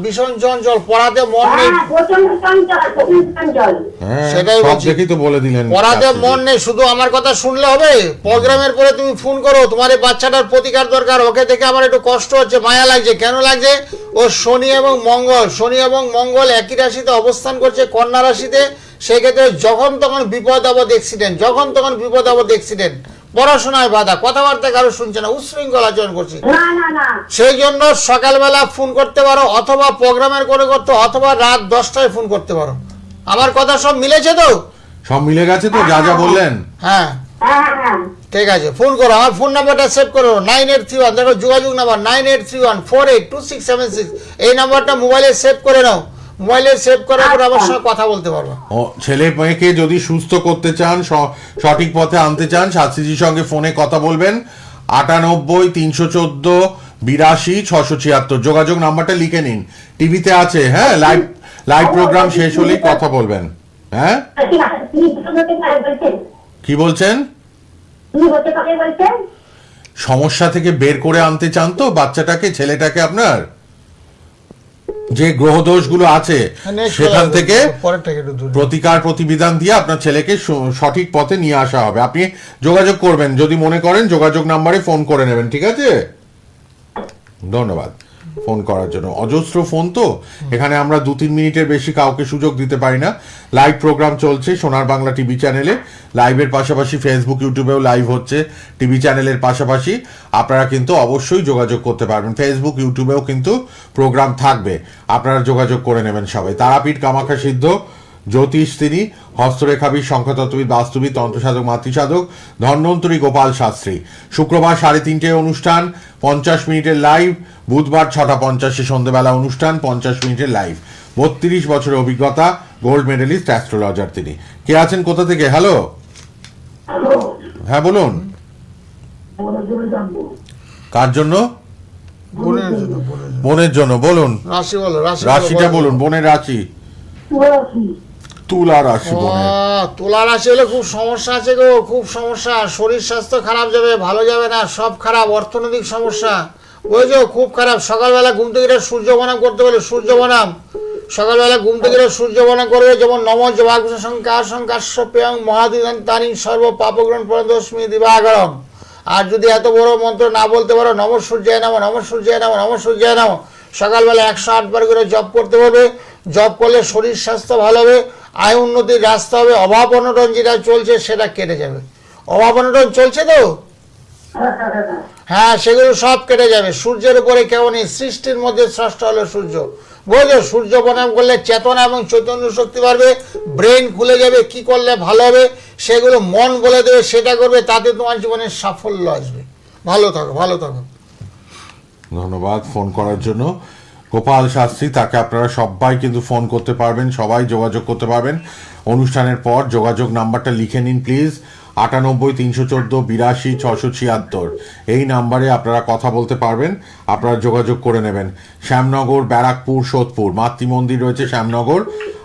পড়াতে মন নেই, হ্যাঁ, প্রচন্ড চঞ্চল। হ্যাঁ, সেটাই সব বলছি। দেখেই তো বলে দিলেন। পড়াতে শাস্ত্রীজি। মন নেই, শুধু আমার কথা শুনলে হবে? প্রোগ্রামের পরে তুমি ফোন করো, তোমার এই বাচ্চাটার প্রতিকার দরকার, ওকে দেখে আমার একটু কষ্ট হচ্ছে, মায়া লাগছে। কেন লাগছে? ও শনি এবং মঙ্গল একই রাশিতে অবস্থান করছে, কন্যা রাশিতে। সেক্ষেত্রে যখন তখন বিপদ আপদ অ্যাক্সিডেন্ট, পড়াশোনায় বাধা, কথাবার্তা কারো শুনছে না, উচ্ছৃঙ্খল আচরণ করছে। না। সেই জন্য সকালবেলা ফোন করতে পারো, অথবা প্রোগ্রামের করে করতে, অথবা রাত 10টায় ফোন করতে পারো। আমার কথা সব মিলেছে তো? সব মিলে গেছে তো, যা যা বললেন? হ্যাঁ, হ্যাঁ। ঠিক আছে, ফোন করো। আমার ফোন নাম্বারটা সেভ করো, 9831, দেখো যোগাযোগ নাম্বার 9831482676। এই নাম্বারটা মোবাইলে সেভ করে নাও। মোবাইলে সেভ করার পর আমার সঙ্গে কথা বলতে পারবো। ও, ছেলে মেয়েকে যদি সুস্থ করতে চান, সঠিক পথে আনতে চান, শাস্ত্রীজির সঙ্গে ফোনে কথা বলবেন। 98-314-82-676 যোগাযোগ নাম্বারটা লিখে নিন, টিভিতে আছে। হ্যাঁ, লাইভ প্রোগ্রাম শেষ হলেই কথা বলবেন। হ্যাঁ, কি বলছেন? সমস্যা থেকে বের করে আনতে চান তো বাচ্চাটাকে, ছেলেটাকে আপনার? যে গ্রহদোষগুলো আছে সেখান থেকে প্রতিকার প্রতিবিধান দিয়ে আপনার ছেলেকে সঠিক পথে নিয়ে আসা হবে। আপনি যোগাযোগ করবেন, যদি মনে করেন যোগাযোগ নাম্বারে ফোন করে নেবেন, ঠিক আছে? ধন্যবাদ ফোন করার জন্য। অজস্র ফোন তো, এখানে আমরা 2-3 মিনিটের বেশি কাউকে সুযোগ দিতে পারি না। লাইভ প্রোগ্রাম চলছে সোনার বাংলা টিভি চ্যানেলে, লাইভের পাশাপাশি ফেসবুক ইউটিউবেও লাইভ হচ্ছে। টিভি চ্যানেলের পাশাপাশি আপনারা কিন্তু অবশ্যই যোগাযোগ করতে পারবেন, ফেসবুক ইউটিউবেও কিন্তু প্রোগ্রাম থাকবে, আপনারা যোগাযোগ করে নেবেন সবাই। তারাপীঠ কামাখ্যা সিদ্ধ জ্যোতিষ তিনি, হস্তরেখাবিদ, সংখ্যাতত্ত্ববিদ, বাস্তুবিদ, তন্ত্রসাধক, মাতৃসাধক ধন্বন্তরী গোপাল শাস্ত্রী। শুক্রবার 3:30 অনুষ্ঠান, 50 মিনিটের লাইভ। বুধবার 6:50 সন্ধ্যেবেলা অনুষ্ঠান, 50 মিনিটের লাইভ। 32 বছরের অভিজ্ঞতা, গোল্ড মেডেলিস্ট, অ্যাস্ট্রোলজার তিনি। কে আছেন, কোথা থেকে? হ্যালো, হ্যাঁ বলুন। কার জন্য? বোনের জন্য, বোনের জন্য। বোনের জন্য বলুন। রাশি বলো, রাশিটা বলুন, বোনের রাশি। তুলা রাশি বোনের। তুলা রাশি হলে খুব সমস্যা আছে গো, খুব সমস্যা। শরীর স্বাস্থ্য খারাপ যাবে, ভালো যাবে না, সব খারাপ। অর্থনৈতিক সমস্যা বুঝেছো, খুব খারাপ। সকালবেলা ঘুম থেকে সূর্য বনাম করতে বলে, সূর্য বনাম। সকালবেলা ঘুম থেকে সূর্য বনাম করবে, যেমন নম জবাগ্র সংকার সংকাশ্য পেয়ং মহাদিদান তানি সর্ব পাপগ্রহণ পরদস্মি দিবাগরম। আর যদি এত বড় মন্ত্র না বলতে পারো, নম সূর্যায় নাম, নম সূর্যায় নাম, নম সূর্যায় নাম, সকালবেলা 108 বার করে জপ করতে পারবে। জপ করলে শরীর স্বাস্থ্য ভালো হবে, আয় উন্নতির রাস্তা হবে। অভাব অনটন যেটা চলছে সেটা কেটে যাবে। অভাব অনটন চলছে তো, হ্যাঁ, সেগুলো সব কেটে যাবে। সূর্যের উপরে কেউ নেই, সৃষ্টির মধ্যে স্রষ্টা হলো সূর্য। বুঝলো, সূর্য প্রণাম করলে চেতনা এবং চৈতন্য শক্তি বাড়বে, ব্রেন খুলে যাবে, কি করলে ভালো হবে সেগুলো মন বলে দেবে, সেটা করবে, তাতে তোমার জীবনে সাফল্য আসবে। ভালো থাকো, ভালো থাকো। ধন্যবাদ ফোন করার জন্য। গোপাল শাস্ত্রী, তাকে আপনারা সবাই কিন্তু ফোন করতে পারবেন, সবাই যোগাযোগ করতে পারবেন। অনুষ্ঠানের পর যোগাযোগ নাম্বারটা লিখে নিন প্লিজ, 98 314 82 676। এই নাম্বারে আপনারা কথা বলতে পারবেন, আপনারা যোগাযোগ করে নেবেন। শ্যামনগর, ব্যারাকপুর, সোদপুর মাতৃমন্দির রয়েছে শ্যামনগর,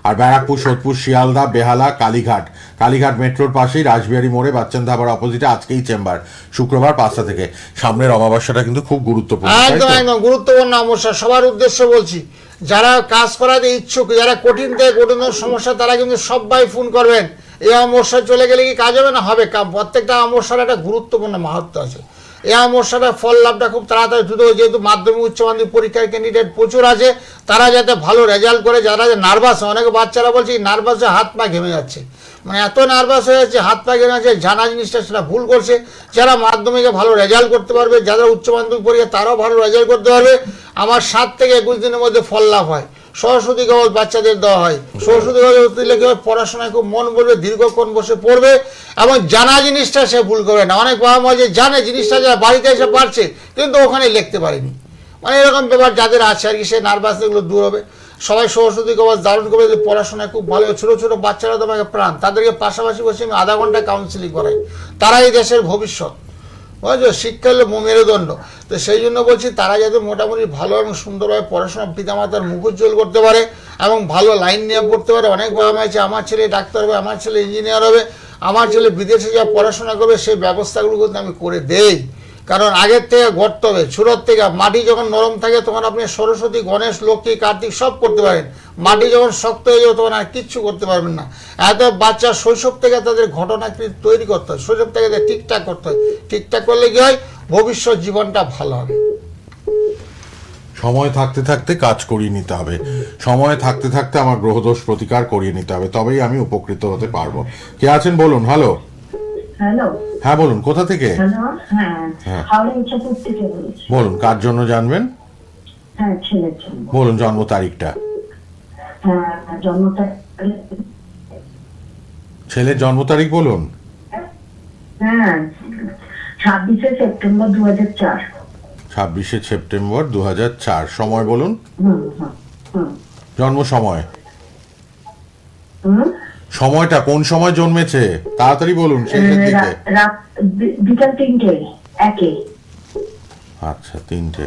আর ব্যারাকপুর, সোদপুর, শিয়ালদা, বেহালা, কালীঘাট। কালীঘাট মেট্রোর পাশেই রাসবিহারী মোড়ে বাচ্চান ধাবার অপোজিটে আজকেই চেম্বার, শুক্রবার 5টা থেকে। সামনের অমাবস্যাটা কিন্তু খুব গুরুত্বপূর্ণ, তাই একদম তো? একদম গুরুত্বপূর্ণ অবস্থা। সবার উদ্দেশ্যে বলছি, যারা কাজ করাতে ইচ্ছুক, যারা কঠিন থেকে কঠিন সমস্যা, তারা কিন্তু সবাই ফোন করবেন। এই অমাবস্যা চলে গেলে কি কাজ হবে না? হবে। প্রত্যেকটা অমাবস্যার একটা গুরুত্বপূর্ণ মাহাত্ম্য আছে। এই অমাবস্যাটা ফল লাভটা খুব তাড়াতাড়ি দ্রুত, যেহেতু মাধ্যমিক উচ্চ মাধ্যমিক পরীক্ষার ক্যান্ডিডেট প্রচুর আছে, তারা যাতে ভালো রেজাল্ট করে। যারা নার্ভাস, অনেক বাচ্চারা বলছে নার্ভাসে হাত পা ঘেমে যাচ্ছে, মানে এত নার্ভাস হয়ে যাচ্ছে, হাত পা ঘেমে যাচ্ছে, জানা জিনিসটা সেটা ভুল করছে। যারা মাধ্যমিকে ভালো রেজাল্ট করতে পারবে, যারা উচ্চ মাধ্যমিক পরীক্ষা তারাও ভালো রেজাল্ট করতে পারবে। আমার 7 থেকে 21 দিনের মধ্যে ফল লাভ হয়। সরস্বতী কবচ বাচ্চাদের দেওয়া হয়। সরস্বতী কবচ দিলে কি হয়, পড়াশোনায় খুব মন বলবে, দীর্ঘক্ষণ বসে পড়বে, এবং জানা জিনিসটা সে ভুল করবে না। অনেক বাবা মা যে জানে জিনিসটা, যারা বাড়িতে এসে পারছে কিন্তু ওখানে লিখতে পারেনি, মানে এরকম ব্যাপার যাদের আছে আর কি, সে নার্ভাস এগুলো দূর হবে। সবাই সরস্বতী কবচ ধারণ করবে, পড়াশোনায় খুব ভালো। ছোটো ছোটো বাচ্চারা তো আমাকে প্রাণ, তাদেরকে পাশাপাশি বসে আমি আধা ঘন্টা কাউন্সিলিং করাই। তারাই দেশের ভবিষ্যৎ, বুঝছো, শিক্ষা হলো মেরুদণ্ড। তো সেই জন্য বলছি, তারা যাতে মোটামুটি ভালো এবং সুন্দরভাবে পড়াশোনা, পিতামাতার মুখ উজ্জ্বল করতে পারে এবং ভালো লাইন নিয়ে পড়তে পারে। অনেক বাবা মা আছে, আমার ছেলে ডাক্তার হবে, আমার ছেলে ইঞ্জিনিয়ার হবে, আমার ছেলে বিদেশে যা পড়াশোনা করবে, সেই ব্যবস্থাগুলো কিন্তু আমি করে দেই। কারণ আগের থেকে গড়তে হবে, শুরুর থেকে। মাটি যখন নরম থাকে তখন আপনি সরস্বতী, গণেশ, লক্ষ্মী, কার্তিক সব করতে পারেন। মাটি যখন শক্ত হয়ে যাবে তখন আর কিচ্ছু করতে পারবেন না। এত বাচ্চা শৈশব থেকে তাদের ঘটনাকৃতি তৈরি করতে হয়, শৈশব থেকে তাদের ঠিকঠাক করতে হয়। ঠিকঠাক করলে কি হয়, ভবিষ্যৎ জীবনটা ভালো হবে। সময় থাকতে থাকতে কাজ করিয়ে নিতে হবে, সময় থাকতে থাকতে আমার গ্রহদোষ প্রতিকার করিয়ে নিতে হবে, তবেই আমি উপকৃত হতে পারবো। কে আছেন বলুন। হ্যালো, হ্যালো, হ্যাঁ বলুন, কোথা থেকে? হ্যালো, হ্যাঁ, হ্যাঁ। হাওড়া ইচ্ছাপুর থেকে বলছি। বলুন, কার জন্য জানবেন? হ্যাঁ, ছেলের জন্য। বলুন জন্ম তারিখটা। হ্যাঁ, জন্মটা, ছেলের জন্ম তারিখ বলুন। হ্যাঁ, 26শে সেপ্টেম্বর 2004। 26শে সেপ্টেম্বর 2004। সময় বলুন। হুম হুম হুম জন্ম সময়, হুম। সময়টা কোন সময় জন্মেছে তাড়াতাড়ি বলুন, শেষের দিকে। রাত বিকাল 3টে 1-এ। আচ্ছা, 3টে।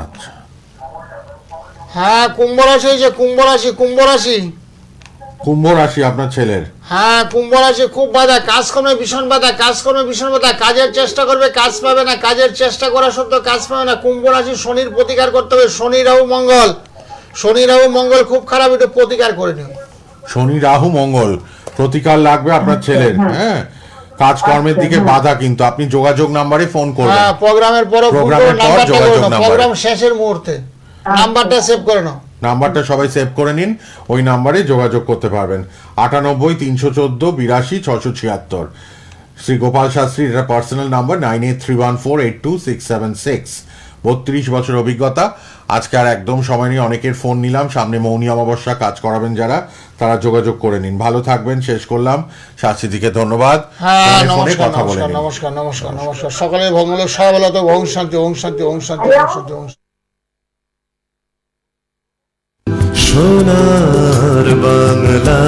আচ্ছা, হ্যাঁ, কুম্ভ রাশি হয়েছে, কুম্ভ রাশি, কুম্ভ রাশি। কুম্ভ রাশি আপনার ছেলের। হ্যাঁ, কুম্ভ রাশি খুব বাধা, কাজকর্মে ভীষণ বাধা, কাজকর্মে ভীষণ বাধা। কাজের চেষ্টা করবে, কাজ পাবে না, কাজের চেষ্টা করা সত্ত্বেও কাজ পাবে না। কুম্ভ রাশি শনির প্রতিকার করতে হবে। শনি রাহু মঙ্গল, শনি রাহু মঙ্গল খুব খারাপ, একটু প্রতিকার করে নিও। শনি রাহু মঙ্গল প্রতিকার লাগবে আপনার ছেলের। হ্যাঁ, কাজকর্মের দিকে বাধা, কিন্তু আপনি যোগাযোগ নাম্বারে ফোন করবেন। হ্যাঁ, প্রোগ্রামের পরে প্রোগ্রামের পর যোগাযোগ নাম্বার। প্রোগ্রাম শেষের মুহূর্তে নাম্বারটা সেভ করে নাও। নাম্বারটা সবাই সেভ করে নিন, ওই নাম্বারে যোগাযোগ করতে পারবেন। 98 314 82 676। শ্রী গোপাল শাস্ত্রী, এটা পার্সোনাল নাম্বার 9831482676। 32 বছর অভিজ্ঞতা, আজকে আর একদম সময় নিয়ে অনেকের ফোন নিলাম। সামনে মৌনী অমাবস্যা, কাজ করাবেন যারা, তারা যোগাযোগ করে নিন। ভালো থাকবেন, শেষ করলাম। শাস্ত্রীদিকে ধন্যবাদ। হ্যাঁ, ফোনে নমস্কার কথা বলে নমস্কার নিন। নমস্কার নমস্কার নমস্কার। সকলের ভঙ্গল সবলত ওম শান্তি ওম শান্তি ওম শান্তি ওম শান্তি ওম শান্তি। সোনার বাংলা